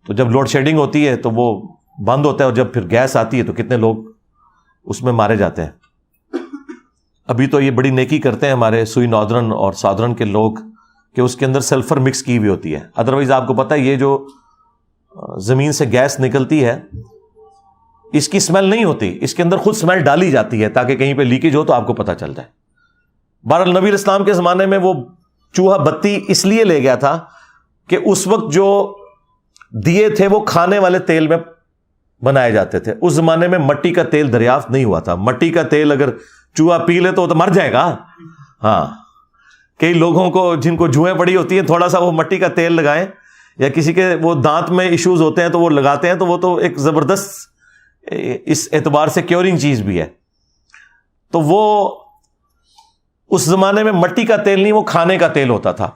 تو جب لوڈ شیڈنگ ہوتی ہے تو وہ بند ہوتا ہے، اور جب پھر گیس آتی ہے تو کتنے لوگ اس میں مارے جاتے ہیں. ابھی تو یہ بڑی نیکی کرتے ہیں ہمارے سوئی ناردرن اور ساؤدرن کے لوگ کہ اس کے اندر سلفر مکس کی ہوئی ہوتی ہے. ادروائز آپ کو پتہ ہے یہ جو زمین سے گیس نکلتی ہے اس کی اسمیل نہیں ہوتی، اس کے اندر خود اسمیل ڈالی جاتی ہے تاکہ کہیں پہ لیکیج ہو تو آپ کو پتہ چل جائے. بہرحال نبی اسلام کے زمانے میں وہ چوہا بتی اس لیے لے گیا تھا کہ اس وقت جو دیے تھے وہ کھانے والے تیل میں بنائے جاتے تھے. اس زمانے میں مٹی کا تیل دریافت نہیں ہوا تھا. مٹی کا تیل اگر چوہا پی لے تو مر جائے گا. ہاں، کئی لوگوں کو جن کو جوئیں پڑی ہوتی ہیں تھوڑا سا وہ مٹی کا تیل لگائیں، یا کسی کے وہ دانت میں ایشوز ہوتے ہیں تو وہ لگاتے ہیں، تو وہ تو ایک زبردست اس اعتبار سے کیورنگ چیز بھی ہے. تو وہ اس زمانے میں مٹی کا تیل نہیں، وہ کھانے کا تیل ہوتا تھا.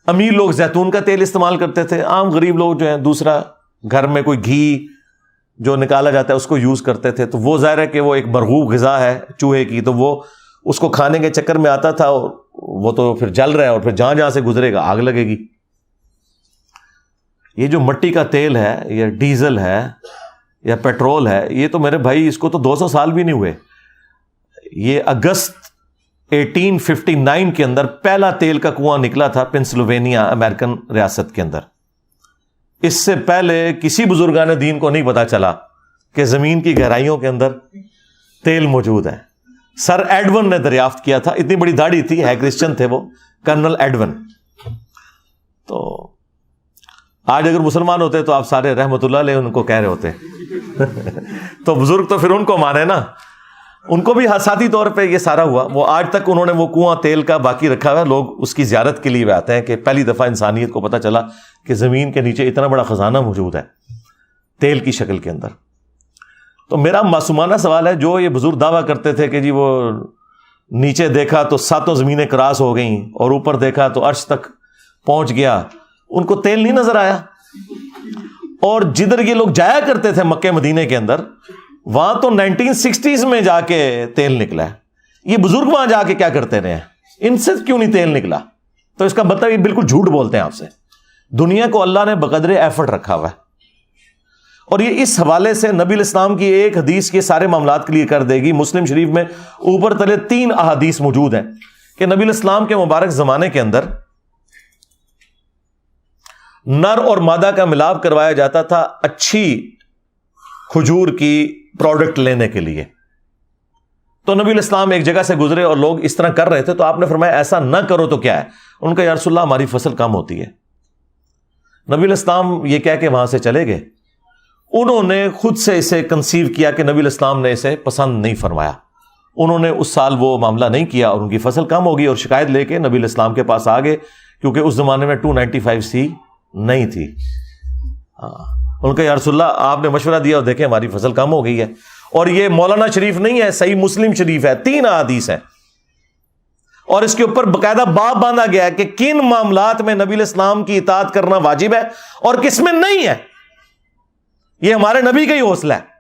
امیر لوگ زیتون کا تیل استعمال کرتے تھے، عام غریب لوگ جو ہیں دوسرا گھر میں کوئی گھی جو نکالا جاتا ہے اس کو یوز کرتے تھے. تو وہ ظاہر ہے کہ وہ ایک مرغوب غذا ہے چوہے کی، تو وہ اس کو کھانے کے چکر میں آتا تھا، اور وہ تو پھر جل رہا ہے اور پھر جہاں جہاں سے گزرے گا آگ لگے گی. یہ جو مٹی کا تیل ہے یا ڈیزل ہے یا پیٹرول ہے، یہ تو میرے بھائی اس کو تو 200 سال بھی نہیں ہوئے. یہ اگست 1859 کے اندر پہلا تیل کا کنواں نکلا تھا پنسلوینیا امریکن ریاست کے اندر. اس سے پہلے کسی بزرگان دین کو نہیں پتا چلا کہ زمین کی گہرائیوں کے اندر تیل موجود ہے. سر ایڈون نے دریافت کیا تھا. اتنی بڑی داڑھی تھی، ہے کرسچن تھے وہ، کرنل ایڈون. تو آج اگر مسلمان ہوتے تو آپ سارے رحمت اللہ علیہ ان کو کہہ رہے ہوتے. تو بزرگ تو پھر ان کو مانے نا، ان کو بھی حساتی طور پہ یہ سارا ہوا. وہ آج تک انہوں نے وہ کنواں تیل کا باقی رکھا ہوا ہے. لوگ اس کی زیارت کے لیے آتے ہیں کہ پہلی دفعہ انسانیت کو پتہ چلا کہ زمین کے نیچے اتنا بڑا خزانہ موجود ہے تیل کی شکل کے اندر. تو میرا معصومانہ سوال ہے، جو یہ بزرگ دعویٰ کرتے تھے کہ جی وہ نیچے دیکھا تو 7 زمینیں کراس ہو گئیں اور اوپر دیکھا تو عرش تک پہنچ گیا، ان کو تیل نہیں نظر آیا؟ اور جدھر یہ لوگ جایا کرتے تھے مکہ مدینے کے اندر، وہاں تو 1960s میں جا کے تیل نکلا ہے. یہ بزرگ وہاں جا کے کیا کرتے رہے ہیں؟ ان سے کیوں نہیں تیل نکلا؟ تو اس کا مطلب یہ بالکل جھوٹ بولتے ہیں آپ سے. دنیا کو اللہ نے بقدر ایفرٹ رکھا ہوا ہے. اور یہ اس حوالے سے نبی الاسلام کی ایک حدیث کے سارے معاملات کلیئر کر دے گی. مسلم شریف میں اوپر تلے 3 احادیث موجود ہیں کہ نبی الاسلام کے مبارک زمانے کے اندر نر اور مادہ کا ملاپ کروایا جاتا تھا اچھی کھجور کی پروڈکٹ لینے کے لیے. تو نبی علیہ السلام ایک جگہ سے گزرے اور لوگ اس طرح کر رہے تھے, تو آپ نے فرمایا ایسا نہ کرو تو کیا ہے؟ ان کا یا رسول اللہ ہماری فصل کم ہوتی ہے. نبی علیہ السلام یہ کہہ کے وہاں سے چلے گئے. انہوں نے خود سے اسے کنسیو کیا کہ نبی علیہ السلام نے اسے پسند نہیں فرمایا. انہوں نے اس سال وہ معاملہ نہیں کیا اور ان کی فصل کم ہوگی, اور شکایت لے کے نبی علیہ السلام کے پاس آ گئے, کیونکہ اس زمانے میں 295C نہیں تھی. ان کا یا رسول اللہ آپ نے مشورہ دیا اور دیکھیں ہماری فصل کم ہو گئی ہے. اور یہ مولانا شریف نہیں ہے, صحیح مسلم شریف ہے, 3 احادیث ہیں, اور اس کے اوپر باقاعدہ باب باندھا گیا ہے کہ کن معاملات میں نبی علیہ السلام کی اطاعت کرنا واجب ہے اور کس میں نہیں ہے. یہ ہمارے نبی کا ہی حوصلہ ہے.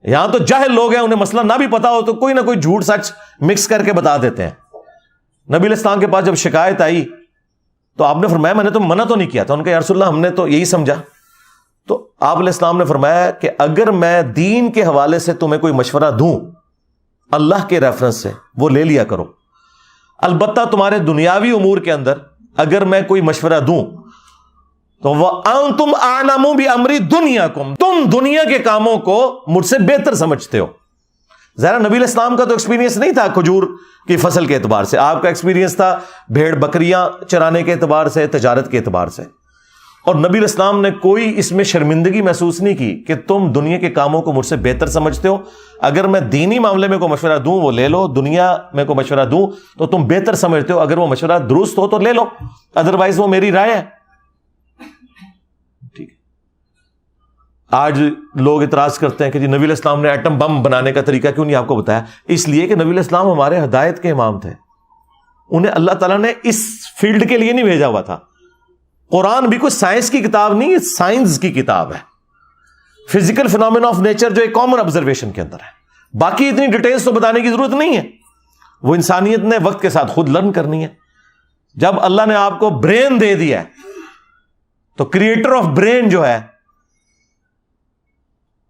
یہاں تو جاہل لوگ ہیں, انہیں مسئلہ نہ بھی پتا ہو تو کوئی نہ کوئی جھوٹ سچ مکس کر کے بتا دیتے ہیں. نبی علیہ السلام کے پاس جب شکایت آئی تو آپ نے فرمایا میں نے تو منع تو نہیں کیا تھا. ان کا یا رسول اللہ ہم نے تو یہی سمجھا. تو آپ علیہ السلام نے فرمایا کہ اگر میں دین کے حوالے سے تمہیں کوئی مشورہ دوں اللہ کے ریفرنس سے, وہ لے لیا کرو. البتہ تمہارے دنیاوی امور کے اندر اگر میں کوئی مشورہ دوں تو وَأَنْتُمْ أَعْلَمُ بِأَمْرِ دُنْيَاكُمْ, تم دنیا کے کاموں کو مجھ سے بہتر سمجھتے ہو. ظاہر نبی علیہ السلام کا تو ایکسپیرینس نہیں تھا کھجور کی فصل کے اعتبار سے, آپ کا ایکسپیرینس تھا بھیڑ بکریاں چرانے کے اعتبار سے, تجارت کے اعتبار سے. اور نبی علیہ السلام نے کوئی اس میں شرمندگی محسوس نہیں کی کہ تم دنیا کے کاموں کو مجھ سے بہتر سمجھتے ہو. اگر میں دینی معاملے میں کوئی مشورہ دوں وہ لے لو, دنیا میں کوئی مشورہ دوں تو تم بہتر سمجھتے ہو, اگر وہ مشورہ درست ہو تو لے لو, ادروائز وہ میری رائے ہے. ٹھیک ہے. آج لوگ اعتراض کرتے ہیں کہ جی نبی علیہ السلام نے ایٹم بم بنانے کا طریقہ کیوں نہیں آپ کو بتایا؟ اس لیے کہ نبی علیہ السلام ہمارے ہدایت کے امام تھے, انہیں اللہ تعالیٰ نے اس فیلڈ کے لیے نہیں بھیجا ہوا تھا. قرآن بھی کوئی سائنس کی کتاب نہیں ہے, سائنس کی کتاب ہے. فزیکل فینومینا آف نیچر جو ایک کامن آبزرویشن کے اندر ہے, باقی اتنی ڈیٹیلز تو بتانے کی ضرورت نہیں ہے, وہ انسانیت نے وقت کے ساتھ خود لرن کرنی ہے. جب اللہ نے آپ کو برین دے دیا ہے تو کریٹر آف برین جو ہے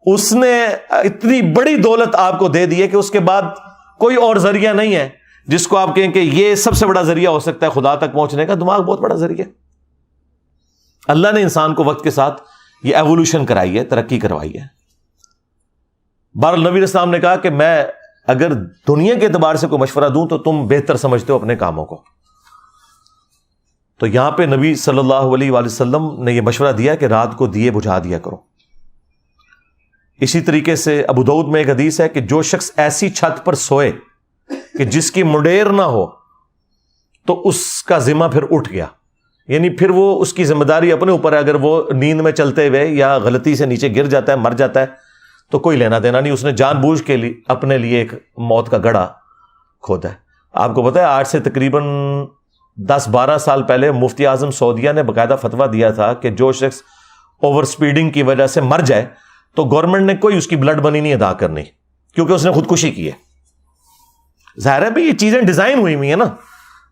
اس نے اتنی بڑی دولت آپ کو دے دی ہے کہ اس کے بعد کوئی اور ذریعہ نہیں ہے جس کو آپ کہیں کہ یہ سب سے بڑا ذریعہ ہو سکتا ہے خدا تک پہنچنے کا. دماغ بہت بڑا ذریعہ. اللہ نے انسان کو وقت کے ساتھ یہ ایوولوشن کرائی ہے, ترقی کروائی ہے. بہرحال نبی علیہ السلام نے کہا کہ میں اگر دنیا کے اعتبار سے کوئی مشورہ دوں تو تم بہتر سمجھتے ہو اپنے کاموں کو. تو یہاں پہ نبی صلی اللہ علیہ وآلہ وسلم نے یہ مشورہ دیا کہ رات کو دیے بجھا دیا کرو. اسی طریقے سے ابو داؤد میں ایک حدیث ہے کہ جو شخص ایسی چھت پر سوئے کہ جس کی منڈیر نہ ہو تو اس کا ذمہ پھر اٹھ گیا, یعنی پھر وہ اس کی ذمہ داری اپنے اوپر ہے. اگر وہ نیند میں چلتے ہوئے یا غلطی سے نیچے گر جاتا ہے, مر جاتا ہے, تو کوئی لینا دینا نہیں, اس نے جان بوجھ کے لیے اپنے لیے ایک موت کا گڑھا کھودا ہے. آپ کو پتا ہے آج سے تقریباً 10-12 سال پہلے مفتی اعظم سعودیہ نے باقاعدہ فتویٰ دیا تھا کہ جو شخص اوور سپیڈنگ کی وجہ سے مر جائے تو گورنمنٹ نے کوئی اس کی بلڈ منی نہیں ادا کرنی, کیونکہ اس نے خودکشی کی ہے. ظاہر ہے بھی یہ چیزیں ڈیزائن ہوئی ہوئی ہیں نا,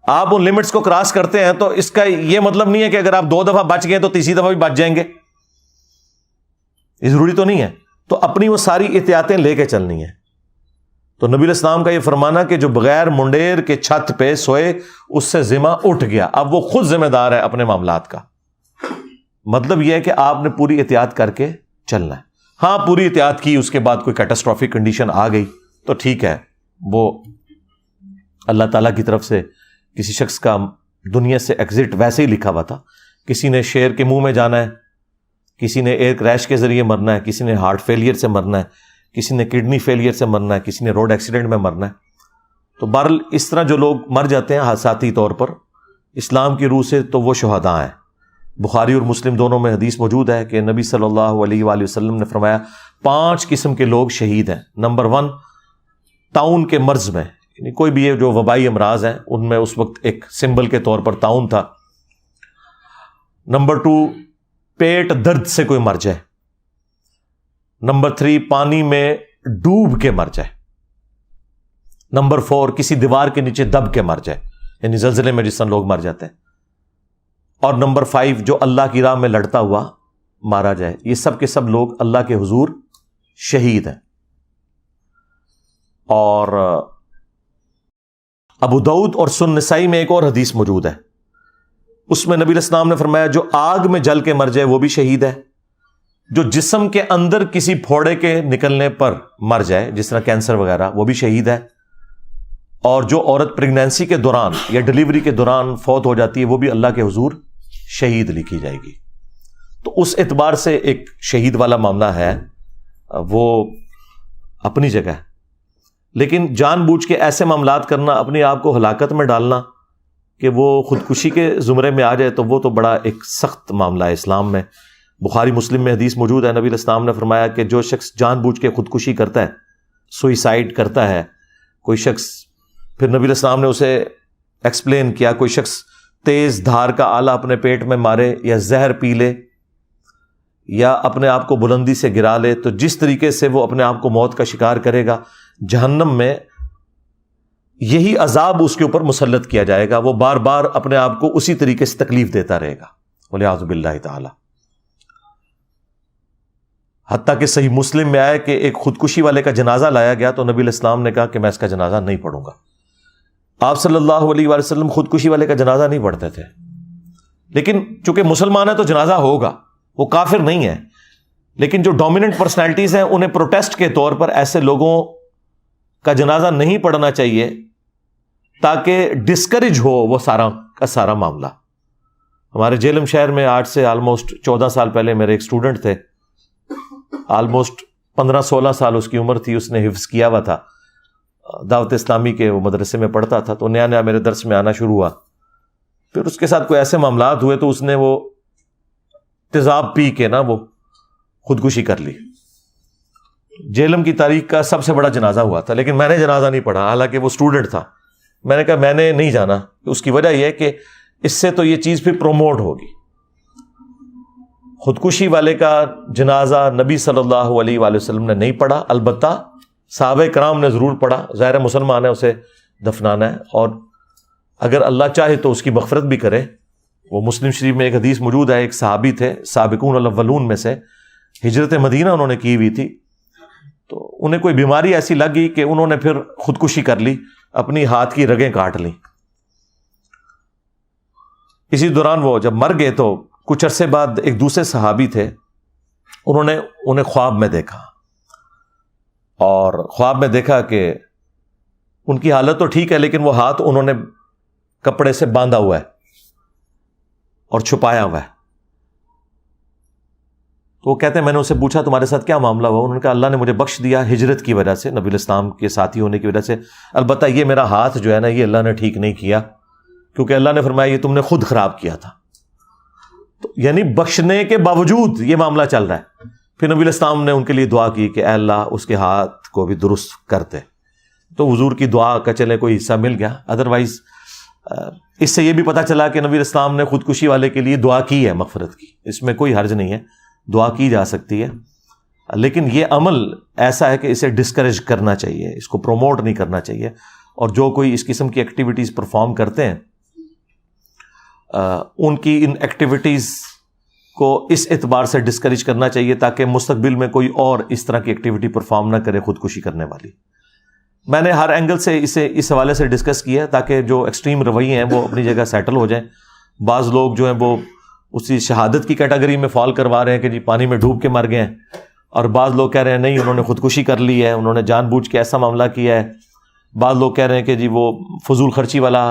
آپ ان لمٹس کو کراس کرتے ہیں تو اس کا یہ مطلب نہیں ہے کہ اگر آپ 2 دفعہ بچ گئے تو تیسری دفعہ بھی بچ جائیں گے, یہ ضروری تو نہیں ہے. تو اپنی وہ ساری احتیاطیں لے کے چلنی ہے. تو نبی علیہ السلام کا یہ فرمانا کہ جو بغیر منڈیر کے چھت پہ سوئے اس سے ذمہ اٹھ گیا, اب وہ خود ذمہ دار ہے اپنے معاملات کا. مطلب یہ ہے کہ آپ نے پوری احتیاط کر کے چلنا ہے. ہاں پوری احتیاط کی, اس کے بعد کوئی کیٹاسٹرافک کنڈیشن آ گئی تو ٹھیک ہے, وہ اللہ تعالیٰ کی طرف سے کسی شخص کا دنیا سے ایگزٹ ویسے ہی لکھا ہوا تھا. کسی نے شیر کے منہ میں جانا ہے, کسی نے ایئر کریش کے ذریعے مرنا ہے, کسی نے ہارٹ فیلئر سے مرنا ہے, کسی نے کڈنی فیلئر سے مرنا ہے, کسی نے روڈ ایکسیڈنٹ میں مرنا ہے. تو بہرحال اس طرح جو لوگ مر جاتے ہیں حادثاتی طور پر اسلام کی روح سے تو وہ شہداء ہیں. بخاری اور مسلم دونوں میں حدیث موجود ہے کہ نبی صلی اللہ علیہ وآلہ وسلم نے فرمایا 5 قسم کے لوگ شہید ہیں. نمبر 1 طاعون کے مرض میں, یعنی کوئی بھی یہ جو وبائی امراض ہیں ان میں اس وقت ایک سمبل کے طور پر طاعون تھا. نمبر 2 پیٹ درد سے کوئی مر جائے. نمبر 3 پانی میں ڈوب کے مر جائے. نمبر 4 کسی دیوار کے نیچے دب کے مر جائے, یعنی زلزلے میں جس طرح لوگ مر جاتے ہیں. اور نمبر 5 جو اللہ کی راہ میں لڑتا ہوا مارا جائے. یہ سب کے سب لوگ اللہ کے حضور شہید ہیں. اور ابو داؤد اور سنن نسائی میں ایک اور حدیث موجود ہے. اس میں نبی علیہ السلام نے فرمایا جو آگ میں جل کے مر جائے وہ بھی شہید ہے، جو جسم کے اندر کسی پھوڑے کے نکلنے پر مر جائے جس طرح کینسر وغیرہ وہ بھی شہید ہے، اور جو عورت پریگنینسی کے دوران یا ڈلیوری کے دوران فوت ہو جاتی ہے وہ بھی اللہ کے حضور شہید لکھی جائے گی۔ تو اس اعتبار سے ایک شہید والا معاملہ ہے، وہ اپنی جگہ ہے، لیکن جان بوجھ کے ایسے معاملات کرنا، اپنے آپ کو ہلاکت میں ڈالنا کہ وہ خودکشی کے زمرے میں آ جائے، تو وہ تو بڑا ایک سخت معاملہ ہے اسلام میں۔ بخاری مسلم میں حدیث موجود ہے، نبی علیہ السلام نے فرمایا کہ جو شخص جان بوجھ کے خودکشی کرتا ہے، سوئیسائڈ کرتا ہے، کوئی شخص، پھر نبی علیہ السلام نے اسے ایکسپلین کیا، کوئی شخص تیز دھار کا آلہ اپنے پیٹ میں مارے یا زہر پی لے یا اپنے آپ کو بلندی سے گرا لے، تو جس طریقے سے وہ اپنے آپ کو موت کا شکار کرے گا، جہنم میں یہی عذاب اس کے اوپر مسلط کیا جائے گا، وہ بار بار اپنے آپ کو اسی طریقے سے تکلیف دیتا رہے گا، والعیاذ باللہ تعالی۔ حتیٰ کہ صحیح مسلم میں آیا کہ ایک خودکشی والے کا جنازہ لایا گیا تو نبی علیہ السلام نے کہا کہ میں اس کا جنازہ نہیں پڑھوں گا۔ آپ صلی اللہ علیہ وآلہ وسلم خودکشی والے کا جنازہ نہیں پڑھتے تھے، لیکن چونکہ مسلمان ہے تو جنازہ ہوگا، وہ کافر نہیں ہے، لیکن جو ڈومیننٹ پرسنالٹیز ہیں انہیں پروٹیسٹ کے طور پر ایسے لوگوں کا جنازہ نہیں پڑھنا چاہیے تاکہ ڈسکریج ہو وہ سارا کا سارا معاملہ۔ ہمارے جیلم شہر میں آج سے آلموسٹ 14 سال پہلے میرے ایک اسٹوڈنٹ تھے، آلموسٹ 15-16 سال اس کی عمر تھی، اس نے حفظ کیا ہوا تھا، دعوت اسلامی کے وہ مدرسے میں پڑھتا تھا، تو نیا نیا میرے درس میں آنا شروع ہوا، پھر اس کے ساتھ کوئی ایسے معاملات ہوئے تو اس نے وہ تیزاب پی کے نا وہ خودکشی کر لی۔ جیلم کی تاریخ کا سب سے بڑا جنازہ ہوا تھا، لیکن میں نے جنازہ نہیں پڑھا، حالانکہ وہ اسٹوڈنٹ تھا۔ میں نے کہا میں نے نہیں جانا، اس کی وجہ یہ ہے کہ اس سے تو یہ چیز پھر پروموٹ ہوگی۔ خودکشی والے کا جنازہ نبی صلی اللہ علیہ وآلہ وسلم نے نہیں پڑھا، البتہ صحابہ کرام نے ضرور پڑھا، ظاہر مسلمان ہے، اسے دفنانا ہے، اور اگر اللہ چاہے تو اس کی مغفرت بھی کرے۔ وہ مسلم شریف میں ایک حدیث موجود ہے، ایک صحابی تھے سابقون الاولون میں سے، ہجرت مدینہ انہوں نے کی ہوئی تھی، تو انہیں کوئی بیماری ایسی لگ گئی کہ انہوں نے پھر خودکشی کر لی، اپنی ہاتھ کی رگیں کاٹ لیں۔ اسی دوران وہ جب مر گئے تو کچھ عرصے بعد ایک دوسرے صحابی تھے، انہوں نے انہیں خواب میں دیکھا، اور خواب میں دیکھا کہ ان کی حالت تو ٹھیک ہے لیکن وہ ہاتھ انہوں نے کپڑے سے باندھا ہوا ہے اور چھپایا ہوا ہے۔ تو وہ کہتے ہیں میں نے اسے پوچھا تمہارے ساتھ کیا معاملہ ہوا؟ انہوں نے کہا اللہ نے مجھے بخش دیا ہجرت کی وجہ سے، نبی علیہ السلام کے ساتھی ہونے کی وجہ سے، البتہ یہ میرا ہاتھ جو ہے نا یہ اللہ نے ٹھیک نہیں کیا، کیونکہ اللہ نے فرمایا یہ تم نے خود خراب کیا تھا۔ تو یعنی بخشنے کے باوجود یہ معاملہ چل رہا ہے۔ پھر نبی علیہ السلام نے ان کے لیے دعا کی کہ اے اللہ اس کے ہاتھ کو بھی درست کرتے، تو حضور کی دعا کا چلے کوئی حصہ مل گیا۔ ادروائز اس سے یہ بھی پتہ چلا کہ نبی علیہ السلام نے خودکشی والے کے لیے دعا کی ہے مغفرت کی، اس میں کوئی حرج نہیں ہے، دعا کی جا سکتی ہے، لیکن یہ عمل ایسا ہے کہ اسے ڈسکریج کرنا چاہیے، اس کو پروموٹ نہیں کرنا چاہیے، اور جو کوئی اس قسم کی ایکٹیویٹیز پرفارم کرتے ہیں ان کی ان ایکٹیویٹیز کو اس اعتبار سے ڈسکریج کرنا چاہیے تاکہ مستقبل میں کوئی اور اس طرح کی ایکٹیویٹی پرفارم نہ کرے خودکشی کرنے والی۔ میں نے ہر اینگل سے اسے اس حوالے سے ڈسکس کیا تاکہ جو ایکسٹریم رویے ہیں وہ اپنی جگہ سیٹل ہو جائیں۔ بعض لوگ جو ہیں وہ اسی شہادت کی کیٹیگری میں فال کروا رہے ہیں کہ جی پانی میں ڈوب کے مر گئے ہیں، اور بعض لوگ کہہ رہے ہیں نہیں انہوں نے خودکشی کر لی ہے، انہوں نے جان بوجھ کے ایسا معاملہ کیا ہے۔ بعض لوگ کہہ رہے ہیں کہ جی وہ فضول خرچی والا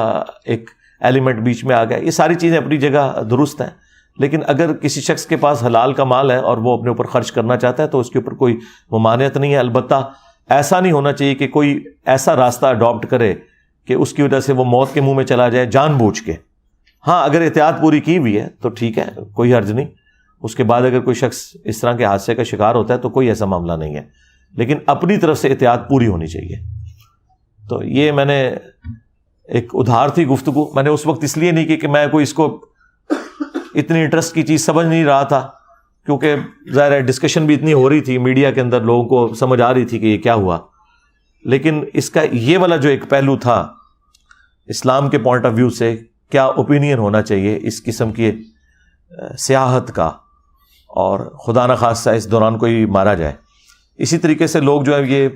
ایک ایلیمنٹ بیچ میں آ گیا۔ یہ ساری چیزیں اپنی جگہ درست ہیں، لیکن اگر کسی شخص کے پاس حلال کا مال ہے اور وہ اپنے اوپر خرچ کرنا چاہتا ہے تو اس کے اوپر کوئی ممانعت نہیں ہے۔ البتہ ایسا نہیں ہونا چاہیے کہ کوئی ایسا راستہ اڈاپٹ کرے کہ اس کی وجہ سے وہ موت کے منہ میں چلا جائے جان بوجھ کے۔ ہاں اگر احتیاط پوری کی ہوئی ہے تو ٹھیک ہے، کوئی حرج نہیں، اس کے بعد اگر کوئی شخص اس طرح کے حادثے کا شکار ہوتا ہے تو کوئی ایسا معاملہ نہیں ہے، لیکن اپنی طرف سے احتیاط پوری ہونی چاہیے۔ تو یہ میں نے ایک ادھار تھی گفتگو، میں نے اس وقت اس لیے نہیں کی کہ میں کوئی اس کو اتنی انٹرسٹ کی چیز سمجھ نہیں رہا تھا، کیونکہ ظاہر ہے ڈسکشن بھی اتنی ہو رہی تھی میڈیا کے اندر، لوگوں کو سمجھ آ رہی تھی کہ یہ کیا ہوا، لیکن اس کا یہ والا جو ایک پہلو تھا اسلام کے پوائنٹ آف ویو سے کیا اوپینین ہونا چاہیے اس قسم کی سیاحت کا، اور خدا نخواستہ اس دوران کوئی مارا جائے۔ اسی طریقے سے لوگ جو ہے یہ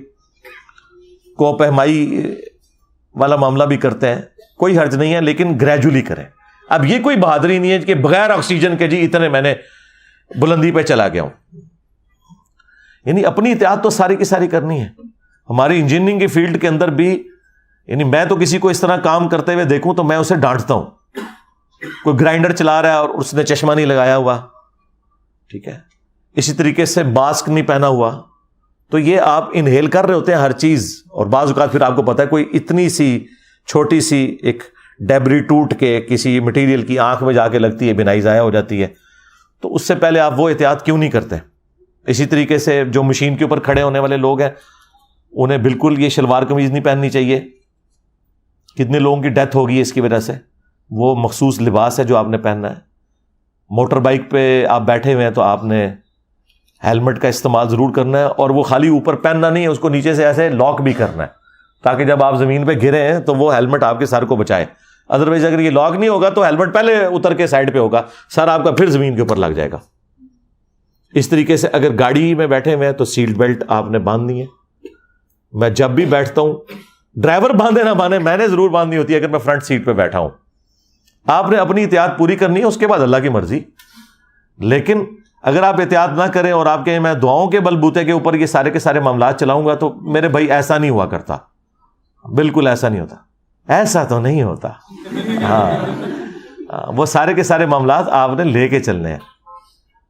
کوپہمائی والا معاملہ بھی کرتے ہیں، کوئی حرج نہیں ہے، لیکن گریجولی کریں۔ اب یہ کوئی بہادری نہیں ہے کہ بغیر آکسیجن کے جی اتنے میں نے بلندی پہ چلا گیا ہوں. یعنی اپنی احتیاط تو ساری کی ساری کرنی ہے. ہماری انجینئرنگ کی فیلڈ کے اندر بھی یعنی میں تو کسی کو اس طرح کام کرتے ہوئے دیکھوں تو میں اسے ڈانٹتا ہوں. کوئی گرائنڈر چلا رہا ہے اور اس نے چشمہ نہیں لگایا ہوا, ٹھیک ہے, اسی طریقے سے ماسک نہیں پہنا ہوا, تو یہ آپ انہیل کر رہے ہوتے ہیں ہر چیز, اور بعض اوقات پھر آپ کو پتا ہے کوئی اتنی سی چھوٹی سی ایک ڈیبری ٹوٹ کے کسی مٹیریل کی آنکھ میں جا کے لگتی ہے, بینائی ضائع ہو جاتی ہے, تو اس سے پہلے آپ وہ احتیاط کیوں نہیں کرتے؟ اسی طریقے سے جو مشین کے اوپر کھڑے ہونے والے لوگ ہیں انہیں بالکل یہ شلوار قمیض نہیں پہننی چاہیے. کتنے لوگوں کی ڈیتھ ہوگی اس کی وجہ سے. وہ مخصوص لباس ہے جو آپ نے پہننا ہے. موٹر بائک پہ آپ بیٹھے ہوئے ہیں تو آپ نے ہیلمٹ کا استعمال ضرور کرنا ہے, اور وہ خالی اوپر پہننا نہیں ہے, اس کو نیچے سے ایسے لاک بھی کرنا ہے تاکہ جب آپ زمین پہ گرے ہیں تو وہ ہیلمٹ آپ کے سر کو بچائے. ادروائز اگر یہ لاک نہیں ہوگا تو ہیلمٹ پہلے اتر کے سائڈ پہ ہوگا, سر آپ کا پھر زمین کے اوپر لگ جائے گا. اس طریقے سے اگر گاڑی میں بیٹھے ہوئے ہیں تو سیٹ بیلٹ آپ نے باندھنی ہے. میں جب بھی بیٹھتا ہوں, ڈرائیور باندھے نہ باندھے, میں نے ضرور باندھنی ہوتی ہے اگر میں فرنٹ سیٹ پہ بیٹھا ہوں. آپ نے اپنی احتیاط پوری کرنی ہے, اس کے بعد اللہ کی مرضی. لیکن اگر آپ احتیاط نہ کریں اور آپ کہیں میں دعاؤں کے بلبوتے کے اوپر یہ سارے کے سارے معاملات چلاؤں گا, تو میرے بھائی ایسا نہیں ہوا کرتا, بالکل ایسا نہیں ہوتا, ایسا تو نہیں ہوتا. ہاں, وہ سارے کے سارے معاملات آپ نے لے کے چلنے ہیں.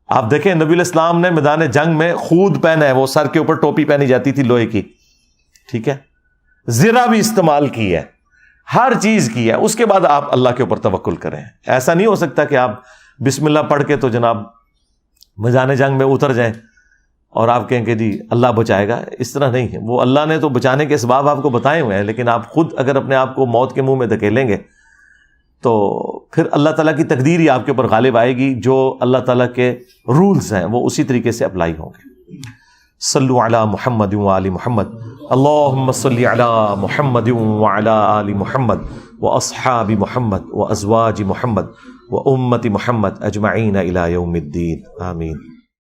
آپ دیکھیں نبی علیہ السلام نے میدان جنگ میں خود پہنا ہے, وہ سر کے اوپر ٹوپی پہنی جاتی تھی لوہے کی, ٹھیک ہے, زرہ بھی استعمال کی ہے, ہر چیز کی ہے. اس کے بعد آپ اللہ کے اوپر توکل کریں. ایسا نہیں ہو سکتا کہ آپ بسم اللہ پڑھ کے تو جناب میدان جنگ میں اتر جائیں اور آپ کہیں کہ جی اللہ بچائے گا. اس طرح نہیں ہے. وہ اللہ نے تو بچانے کے اسباب آپ کو بتائے ہوئے ہیں, لیکن آپ خود اگر اپنے آپ کو موت کے منہ میں دھکیلیں گے تو پھر اللہ تعالیٰ کی تقدیر ہی آپ کے اوپر غالب آئے گی. جو اللہ تعالیٰ کے رولز ہیں وہ اسی طریقے سے اپلائی ہوں گے. صلو علی محمد وآل محمد, اللہم صلی علی محمد وعلی آل محمد واصحاب محمد وازواج محمد وامت محمد اجمعین الی یوم الدین, آمین.